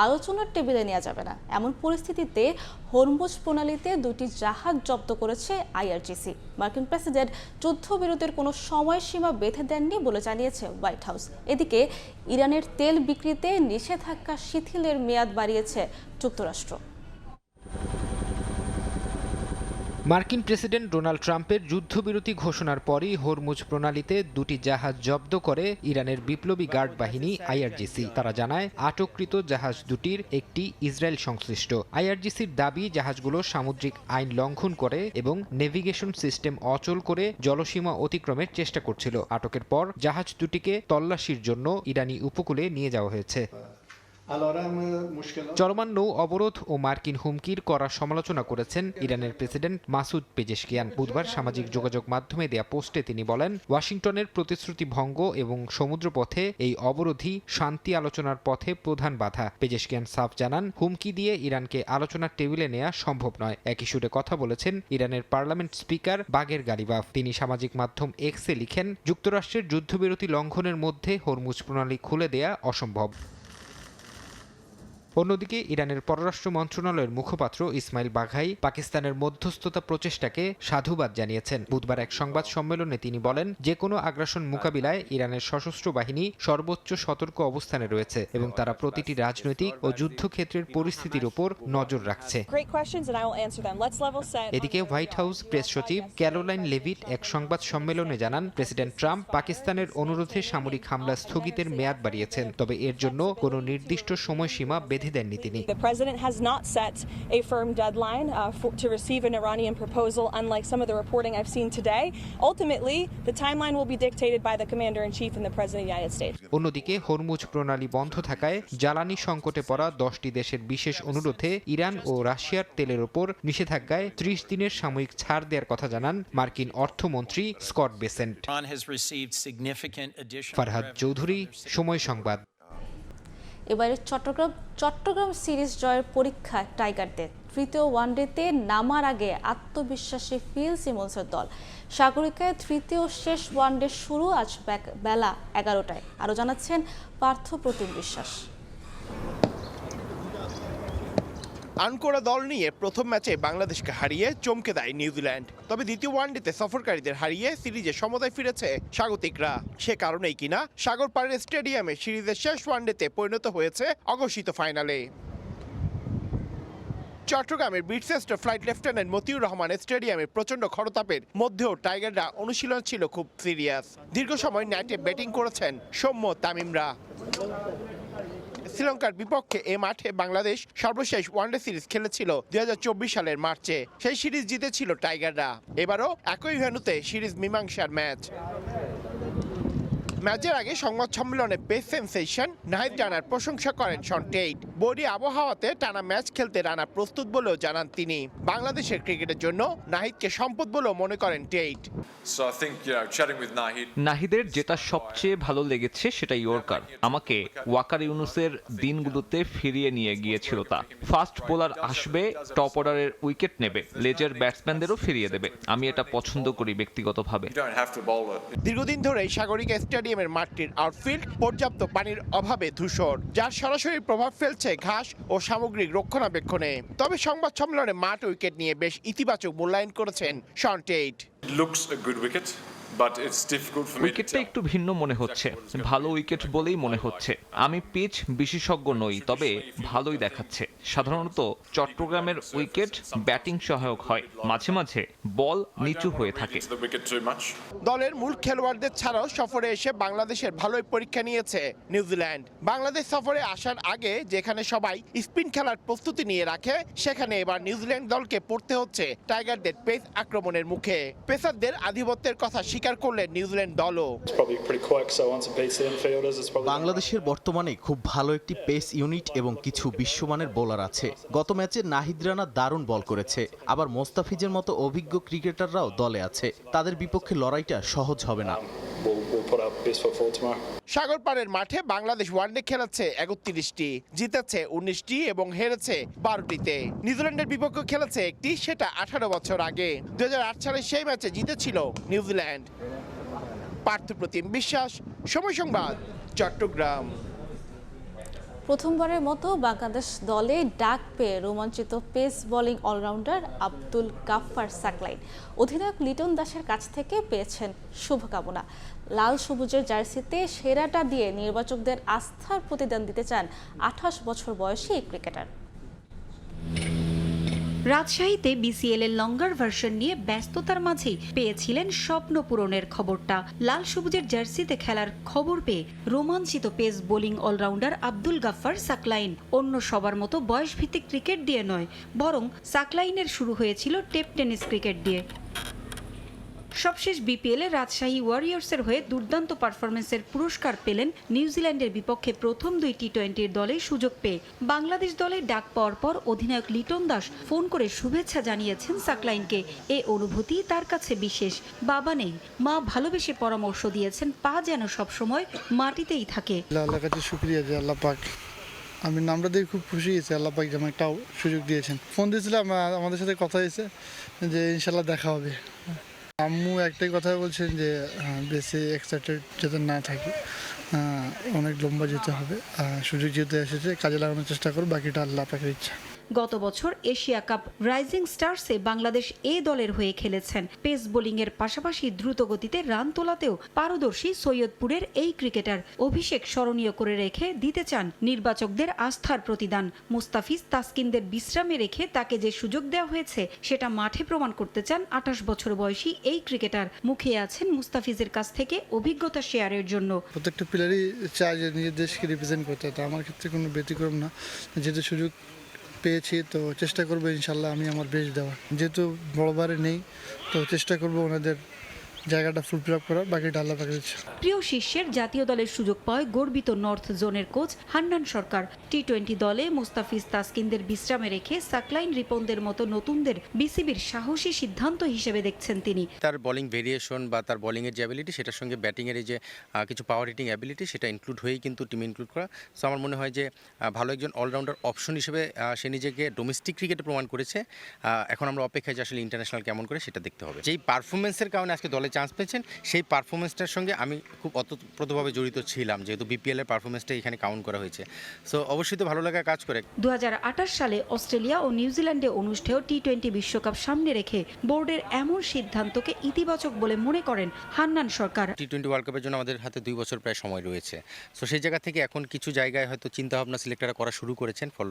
আলোচনার টেবিলে নেওয়া যাবে না। এমন পরিস্থিতিতে হরমুজ প্রণালীতে 2টি জাহাজ জব্দ করেছে আইআরজিসি। মার্কিন প্রেসিডেন্ট যুদ্ধবিরতির কোনো সময়সীমা বেঁধে দেননি বলে জানিয়েছে হোয়াইট হাউস। এদিকে ইরানের তেল বিক্রিতে নিষেধাজ্ঞা শিথিলের মেয়াদ বাড়িয়েছে যুক্তরাষ্ট্র। মার্কিন প্রেসিডেন্ট ডোনাল্ড ট্রাম্পের যুদ্ধবিরতি ঘোষণার পরই হরমুজ প্রণালীতে 2টি জাহাজ জব্দ করে ইরানের বিপ্লবী গার্ড বাহিনী আইআরজিসি। তারা জানায়, আটককৃত জাহাজ দুটির একটি ইসরায়েল সংশ্লিষ্ট। আইআরজিসির দাবি, জাহাজগুলো সামুদ্রিক আইন লঙ্ঘন করে এবং নেভিগেশন সিস্টেম অচল করে জলসীমা অতিক্রমের চেষ্টা করছিল। আটকের পর জাহাজ দুটিকে তল্লাশির জন্য ইরানি উপকূলে নিয়ে যাওয়া হয়েছে। চলমান নৌ অবরোধ ও মার্কিন হুমকির কড়া সমালোচনা করেছেন ইরানের প্রেসিডেন্ট মাসুদ পেজেশকিয়ান। বুধবার সামাজিক যোগাযোগ মাধ্যমে দেয়া পোস্টে তিনি বলেন, ওয়াশিংটনের প্রতিশ্রুতি ভঙ্গ এবং সমুদ্রপথে এই অবরোধই শান্তি আলোচনার পথে প্রধান বাধা। পেজেশকিয়ান সাফ জানান, হুমকি দিয়ে ইরানকে আলোচনার টেবিলে নেওয়া সম্ভব নয়। একই সুরে কথা বলেছেন ইরানের পার্লামেন্ট স্পিকার বাগের গালিবাফ। তিনি সামাজিক মাধ্যম এক্সে লিখেন, যুক্তরাষ্ট্রের যুদ্ধবিরতি লঙ্ঘনের মধ্যে হরমুজ প্রণালী খুলে দেয়া অসম্ভব। অন্যদিকে ইরানের পররাষ্ট্র মন্ত্রণালয়ের মুখপাত্র ইসমাইল বাঘাই পাকিস্তানের মধ্যস্থতা প্রচেষ্টাকে সাধুবাদ জানিয়েছেন। বুধবার এক সংবাদ সম্মেলনে তিনি বলেন, যে কোনো আগ্রাসন মোকাবিলায় ইরানের সশস্ত্র বাহিনী সর্বোচ্চ সতর্ক অবস্থানে রয়েছে এবং তারা প্রতিটি রাজনৈতিক ও যুদ্ধক্ষেত্রের পরিস্থিতির উপর নজর রাখছে। এদিকে হোয়াইট হাউস প্রেস সচিব ক্যারোলাইন লেভিট এক সংবাদ সম্মেলনে জানান, প্রেসিডেন্ট ট্রাম্প পাকিস্তানের অনুরোধে সামরিক হামলা স্থগিতের মেয়াদ বাড়িয়েছেন, তবে এর জন্য কোনো নির্দিষ্ট সময়সীমা দেননি তিনি। The president has not set a firm deadline to receive an Iranian proposal, unlike some of the reporting I've seen today. Ultimately, the timeline will be dictated by the commander-in-chief and the president of the United States. অন্যদিকে Hormuz প্রণালী বন্ধ থাকায় জ্বালানি সংকটে পড়া 10টি দেশের বিশেষ অনুরোধে ইরান ও রাশিয়ার তেলের উপর নিষেধাজ্ঞায় 30 দিনের সাময়িক ছাড় দেওয়ার কথা জানান মার্কিন অর্থমন্ত্রী স্কট বেসেন্ট। ফারহাদ চৌধুরী, সময় সংবাদ। এবারে চট্টগ্রাম সিরিজ জয়ের পরীক্ষা টাইগারদের। তৃতীয় ওয়ানডেতে নামার আগে আত্মবিশ্বাসী ফিল সিমন্সের দল। সাগরিকায় তৃতীয় শেষ ওয়ানডে শুরু আজ বেলা 11টায়। আরও জানাচ্ছেন পার্থ প্রতিম বিশ্বাস। আনকোরা দল নিয়ে প্রথম ম্যাচে বাংলাদেশকে হারিয়ে চমকে দেয় নিউজিল্যান্ড। তবে দ্বিতীয় ওয়ানডেতে সফরকারীদের হারিয়ে সিরিজে সমতায় ফিরেছে স্বাগতিকরা। সে কারণেই কিনা সাগর পাড়ের স্টেডিয়ামে সিরিজের শেষ ওয়ানডেতে পরিণত হয়েছে অঘোষিত ফাইনালে। চট্টগ্রামের বীরশ্রেষ্ঠ ফ্লাইট লেফটেন্যান্ট মতিউর রহমানের স্টেডিয়ামে প্রচণ্ড খরতাপের মধ্যেও টাইগাররা অনুশীলন ছিল খুব সিরিয়াস। দীর্ঘ সময় নেটে ব্যাটিং করেছেন সৌম্য তামিমরা। শ্রীলঙ্কার বিপক্ষে এ মাঠে বাংলাদেশ সর্বশেষ ওয়ানডে সিরিজ খেলেছিল 2024 সালের মার্চে। সেই সিরিজ জিতেছিল টাইগাররা। এবারও একই ভেন্যুতে সিরিজ মীমাংসার ম্যাচ। ম্যাচের আগে সংবাদ সম্মেলনে পেস সেনসেশন নাহিদ রানার প্রশংসা করেন শন টেইট। বৈরী আবহাওয়াতে টানা ম্যাচ খেলতে রানা প্রস্তুত বলেও জানান তিনি। বাংলাদেশের ক্রিকেটের জন্য নাহিদকে সম্পদ বলেও মনে করেন টেইট। নাহিদের যেটা সবচেয়ে ভালো লেগেছে সেটা ইয়র্কার। আমাকে ওয়াকার ইউনুসের দিনগুলোতে ফিরিয়ে নিয়ে গিয়েছিল তা। ফাস্ট বোলার আসবে, টপ অর্ডারের উইকেট নেবে, লেজের ব্যাটসম্যানদেরও ফিরিয়ে দেবে। আমি এটা পছন্দ করি ব্যক্তিগতভাবে। দীর্ঘদিন ধরে সাগরিকা স্টেডিয়ামের মাঠটির আউটফিল্ড পর্যাপ্ত পানির অভাবে ধূসর, যার সরাসরি প্রভাব ফেলছে ঘাস ও সামগ্রিক রক্ষণাবেক্ষণে। তবে সংবাদ সম্মেলনে মাঠ উইকেট নিয়ে বেশ ইতিবাচক মূল্যায়ন করেছেন শন টেইট। উইকেটটা একটু ভিন্ন মনে হচ্ছে, ভালো উইকেট বলেই মনে হচ্ছে। আমি পিচ বিশেষজ্ঞ নই, তবে ভালোই দেখাচ্ছে। সাধারণত চট্টগ্রামের উইকেট ব্যাটিং সহায়ক হয়, মাঝে মাঝে বল নিচু হয়ে থাকে। দলের মূল খেলোয়াড়দের ছাড়াও সফরে এসে বাংলাদেশের ভালোই পরীক্ষা নিয়েছে নিউজিল্যান্ড। বাংলাদেশ সফরে আসার আগে যেখানে সবাই স্পিন খেলার প্রস্তুতি নিয়ে রাখে, সেখানে এবার নিউজিল্যান্ড দলকে পড়তে হচ্ছে টাইগারদের পেস আক্রমণের মুখে। পেসারদের আধিপত্যের কথা স্বীকার করলেন নিউজিল্যান্ড দলও। বাংলাদেশের বর্তমানে খুব ভালো একটি পেস ইউনিট এবং কিছু বিশ্বমানের বোলার আছে। গত ম্যাচে নাহিদ রানা দারুণ বল করেছে, আবার মোস্তাফিজের মতো অভিজ্ঞ ক্রিকেটাররাও দলে আছে। তাদের বিপক্ষে লড়াইটা সহজ হবে না। we'll put our best foot forward tomorrow. সাগর পাড়ের মাঠে বাংলাদেশ ওয়ানডে খেলেছে 31টি, জিতেছে 19টি এবং হেরেছে 12টিতে। নিউজিল্যান্ডের বিপক্ষে খেলেছে একটি, সেটা 18 বছর আগে 2008 সালে সেই ম্যাচে জিতেছিল নিউজিল্যান্ড। পার্থপ্রতিম বিশ্বাস, সময় সংবাদ, চট্টগ্রাম। প্রথমবারের মতো বাংলাদেশ দলে ডাক পেয়ে রোমাঞ্চিত pace bowling allrounder Abdul Gaffar Saqlain অধিনায়ক লিটন দাসের কাছ থেকে পেয়েছেন শুভকামনা। লাল সবুজের জার্সিতে সেরাটা দিয়ে নির্বাচকদের আস্থার প্রতিদান দিতে চান 28 বছর বয়সী এই ক্রিকেটার। রাজশাহীতে বিসিএল এর লঙ্গার ভার্সন নিয়ে ব্যস্ততার মাঝেই পেয়েছিলেন স্বপ্ন পূরণের খবরটা। লাল সবুজের জার্সিতে খেলার খবর পেয়ে রোমাঞ্চিত pace bowling allrounder Abdul Gaffar Saqlain অন্য সবার মতো বয়সভিত্তিক ক্রিকেট দিয়ে নয়, বরং সাকলাইনের শুরু হয়েছিল টেপ টেনিস ক্রিকেট দিয়ে। সবশেষ বিপিএলে রাজশাহী ওয়ারিয়র্সের হয়ে দুর্দান্ত পারফরমেন্সের পুরস্কার পেলেন নিউজিল্যান্ডের বিপক্ষে প্রথম 2 টি-20-র দলে সুযোগ পেয়ে। বাংলাদেশ দলে ডাক পাওয়ার পর অধিনায়ক লিটন দাস ফোন করে শুভেচ্ছা জানিয়েছেন সাকলাইনকে। এ অনুভূতি তার কাছে বিশেষ। বাবা নেই, মা ভালোবেসে পরামর্শ দিয়েছেন পা যেন সবসময় মাটিতেই থাকে। আল্লাহর কাছে শুকরিয়া যে আল্লাহ পাক, আমি নামটা দিয়ে খুব খুশি হয়েছি, আল্লাহ পাক যেমন একটা সুযোগ দিয়েছেন। ফোন দিয়েছিলাম, আমাদের সাথে কথা হয়েছে যে ইনশাল্লাহ দেখা হবে। আম্মু একটাই কথা বলছেন যে বেশি এক্সাইটেড যাতে না থাকি, অনেক লম্বা যেতে হবে, সুযোগ যেতে এসেছে কাজে লাগানোর চেষ্টা করব, বাকিটা আল্লাহ পাকের ইচ্ছা। গত বছর এশিয়া কাপ রাইজিং স্টারসে বাংলাদেশ এ দলের হয়ে খেলেছেন। পেস বোলিংয়ের পাশাপাশি দ্রুত গতিতে রান তোলাতেও পারদর্শী সৈয়দপুরের এই ক্রিকেটার অভিষেক স্মরণীয় করে রেখে দিতে চান নির্বাচকদের আস্থার প্রতিদান। মুস্তাফিজ তাসকিনদের বিশ্রামে রেখে তাকে যে সুযোগ দেওয়া হয়েছে সেটা মাঠে প্রমাণ করতে চান 28 বছর বয়সী এই ক্রিকেটার। মুখিয়ে আছেন মুস্তাফিজের কাছ থেকে অভিজ্ঞতা শেয়ারের জন্য। প্রত্যেকটা প্লেয়ারই চায় যে নিজের দেশকে রিপ্রেজেন্ট করতে, তো আমার ক্ষেত্রে কোনো ব্যতিক্রম না। যেহেতু সুযোগ পেয়েছি তো চেষ্টা করবো ইনশাল্লাহ আমি আমার বেস্ট দেওয়ার। যেহেতু বড়বারে নেই তো চেষ্টা করবো ওনাদের জায়গাটা ফুলফিল আপ করার, বাকিটা আল্লাহ পাকের ইচ্ছা। প্রিয় শিষ্যের জাতীয় দলের সুযোগ পায় গর্বিত নর্থ জোনের কোচ হান্নান সরকার। টি-20 দলে মুস্তাফিজ তাসকিনদের বিশ্রামে রেখে সাকলাইন রিপনদের মতো নতুনদের বিসিবির সাহসী সিদ্ধান্ত হিসেবে দেখছেন তিনি। তার বোলিং ভেরিয়েশন বা তার বোলিংয়ের যে অ্যাবিলিটি, সেটার সঙ্গে ব্যাটিংয়ের এই যে কিছু পাওয়ার হিটিং অ্যাবিলিটি, সেটা ইনক্লুড হয়েই কিন্তু টিমে ইনক্লুড করা। সো আমার মনে হয় যে ভালো একজন অলরাউন্ডার অপশন হিসেবে সে নিজেকে ডোমেস্টিক ক্রিকেটে প্রমাণ করেছে। এখন আমরা অপেক্ষায় যে আসলে ইন্টারন্যাশনাল কেমন করে সেটা দেখতে হবে। যেই পারফরমেন্সের কারণে আজকে দলে চান্স পেয়েছেন, সেই পারফরমেন্সটার সঙ্গে আমি খুব অতপ্রতভাবে জড়িত ছিলাম, যেহেতু বিপিএল এর পারফরমেন্সটা এখানে কাউন্ট করা হয়েছে। সো অবশ্যই তো ভালো লাগা কাজ করে। 2028 সালে অস্ট্রেলিয়া ও নিউজিল্যান্ডে অনুষ্ঠেয় টি-20 বিশ্বকাপ সামনে রেখে বোর্ডের এমন সিদ্ধান্তকে ইতিবাচক বলে মনে করেন হান্নান সরকার। টি-20 ওয়ার্ল্ড কাপের জন্য আমাদের হাতে 2 বছর প্রায় সময় রয়েছে। সো সেই জায়গা থেকে এখন কিছু জায়গায় হয়তো চিন্তাভাবনা সিলেক্টররা করা শুরু করেছেন ফর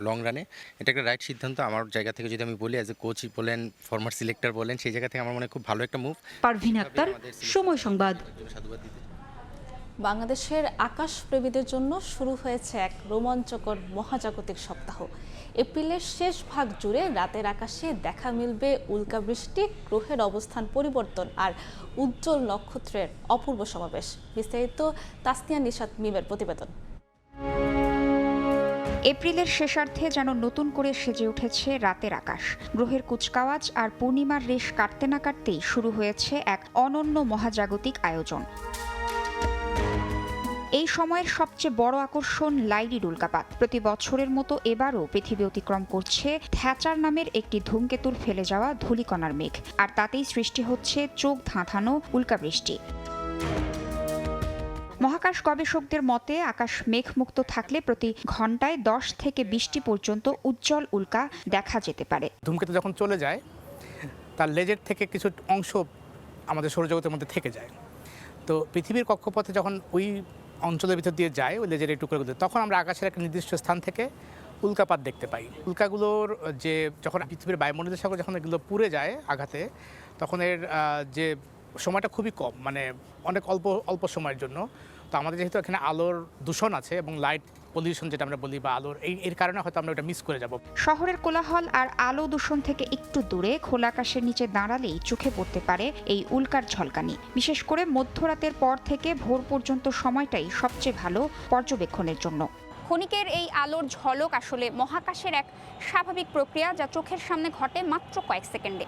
লং রানে। এটা একটা রাইট সিদ্ধান্ত আমার জায়গা থেকে যদি আমি বলি, অ্যাজ এ কোচ বলেন, ফরমার সিলেক্টর বলেন, সেই জায়গা থেকে আমার মনে হয় খুব ভালো একটা মুভ। পারভিন আক্তার, সময় সংবাদ। বাংলাদেশের আকাশপ্রেমীদের জন্য শুরু হয়েছে এক রোমাঞ্চকর মহাজাগতিক সপ্তাহ। এপ্রিলের শেষ ভাগ জুড়ে রাতের আকাশে দেখা মিলবে উল্কাবৃষ্টি, গ্রহের অবস্থান পরিবর্তন আর উজ্জ্বল নক্ষত্রের অপূর্ব সমাবেশ। বিস্তারিত তাসনিয়া নিশাত মিমের প্রতিবেদন। এপ্রিলের শেষার্ধে যেন নতুন করে সেজে উঠেছে রাতের আকাশ। গ্রহের কুচকাওয়াজ আর পূর্ণিমার রেশ কাটতে না কাটতেই শুরু হয়েছে এক অনন্য মহাজাগতিক আয়োজন। এই সময়ের সবচেয়ে বড় আকর্ষণ লাইডিড উল্কাপাত। প্রতি বছরের মতো এবারও পৃথিবী অতিক্রম করছে থ্যাচার নামের একটি ধূমকেতুর ফেলে যাওয়া ধূলিকণার মেঘ, আর তাতেই সৃষ্টি হচ্ছে চোখ ধাঁধানো উল্কাবৃষ্টি। মহাকাশ গবেষকদের মতে আকাশ মেঘমুক্ত থাকলে প্রতি ঘন্টায় 10 থেকে 20টি পর্যন্ত উজ্জ্বল উল্কা দেখা যেতে পারে। ধূমকেতু যখন চলে যায় তার লেজের থেকে কিছু অংশ আমাদের সৌরজগতের মধ্যে থেকে যায়। তো পৃথিবীর কক্ষপথে যখন ওই অঞ্চলের ভিতর দিয়ে যায়, ওই লেজের এই টুকরোগুলো, তখন আমরা আকাশের একটা নির্দিষ্ট স্থান থেকে উল্কাপাত দেখতে পাই। উল্কাগুলোর যে যখন পৃথিবীর বায়ুমণ্ডলের সাথে যখন এগুলো পুড়ে যায় আঘাতে, তখন এর যে সময়টা খুবই কম, মানে অনেক অল্প সময়ের জন্য। তো আমাদের যেহেতু এখানে আলোর দূষণ আছে এবং লাইট পলিউশন যেটা আমরা বলি, বা আলোর এর কারণে হয়তো আমরা ওটা মিস করে যাব। শহরের কোলাহল আর আলো দূষণ থেকে একটু দূরে খোলা আকাশের নিচে দাঁড়ালেই চোখে পড়তে পারে এই উল্কার ঝলকানি। বিশেষ করে মধ্যরাতের পর থেকে ভোর পর্যন্ত সময়টাই সবচেয়ে ভালো পর্যবেক্ষণের জন্য। ক্ষণিকের এই আলোর ঝলক আসলে মহাকাশের এক স্বাভাবিক প্রক্রিয়া, যা চোখের সামনে ঘটে মাত্র কয়েক সেকেন্ডে।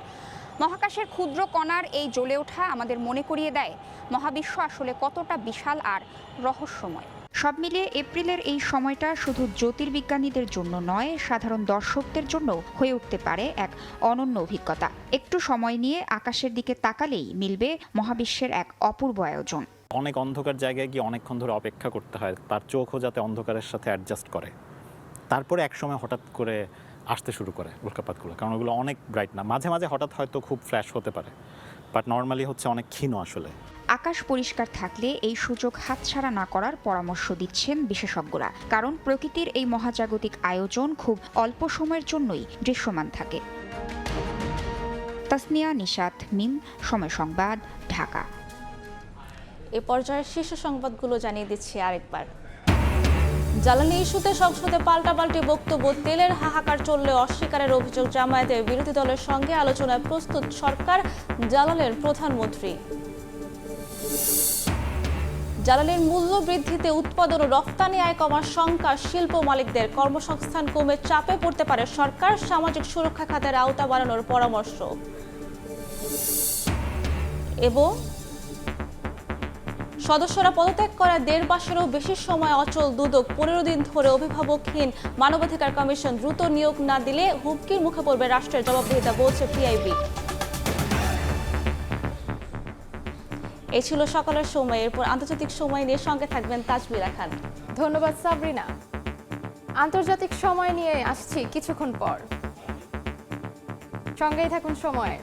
মহাকাশের ক্ষুদ্র কণার এই জ্বলে ওঠা আমাদের মনে করিয়ে দেয় মহাবিশ্ব আসলে কতটা বিশাল আর রহস্যময়। সব মিলিয়ে এপ্রিলের এই সময়টা শুধু জ্যোতির্বিজ্ঞানীদের জন্য নয়, সাধারণ দর্শকদের জন্য হয়ে উঠতে পারে এক অনন্য অভিজ্ঞতা। একটু সময় নিয়ে আকাশের দিকে তাকালেই মিলবে মহাবিশ্বের এক অপূর্ব আয়োজন। অনেক অন্ধকার জায়গায় গিয়ে অনেকক্ষণ ধরে অপেক্ষা করতে হয়, তার চোখও যাতে অন্ধকারের সাথে অ্যাডজাস্ট করে। তারপরে একসময় হঠাৎ করে আসতে শুরু করে উল্কাপাতগুলো, কারণ ওগুলো অনেক ব্রাইট না। মাঝে মাঝে হঠাৎ হয়তো খুব ফ্ল্যাশ হতে পারে, বাট নর্মালি হচ্ছে অনেক ক্ষীণ আসলে। আকাশ পরিষ্কার থাকলে এই সুযোগ হাতছাড়া না করার পরামর্শ দিচ্ছেন বিশেষজ্ঞরা, কারণ প্রকৃতির এই মহাজাগতিক আয়োজন খুব অল্প সময়ের জন্যই দৃশ্যমান থাকে। তাসনিয়া নিশাত, মিম, সময় সংবাদ, ঢাকা। এ পর্যায়ে শীর্ষ সংবাদগুলো জানিয়ে দিচ্ছি আরেকবার। জ্বালানি ইস্যুতে সংসদে পাল্টাপাল্টি বক্তব্য, তেলের হাহাকার চললে অস্বীকারের অভিযোগ জামায়াতের। বিরোধী দলের সঙ্গে আলোচনায় প্রস্তুত সরকার, জানালেন প্রধানমন্ত্রী। জ্বালানির মূল্য বৃদ্ধিতে উৎপাদন ও রপ্তানি আয় কমার শঙ্কা শিল্প মালিকদের। কর্মসংস্থান কমে চাপে পড়তে পারে সরকার, সামাজিক সুরক্ষা খাতের আওতা বাড়ানোর পরামর্শ। এবং সদস্যরা পদত্যাগ করা 1.5 মাসেরও বেশি সময় অচল দুদক। 15 দিন ধরে অভিভাবকহীন মানবাধিকার কমিশন। দ্রুত নিয়োগ না দিলে হুমকির মুখে পড়বে রাষ্ট্রের জবাবদিহিতা, বলছে টিআইবি। এই ছিল সকালের সময়। এরপর আন্তর্জাতিক সময় নিয়ে সঙ্গে থাকবেন তাজমিরা খান। ধন্যবাদ সাবরিনা। আন্তর্জাতিক সময় নিয়ে আসছি কিছুক্ষণ পর, সঙ্গেই থাকুন সময়।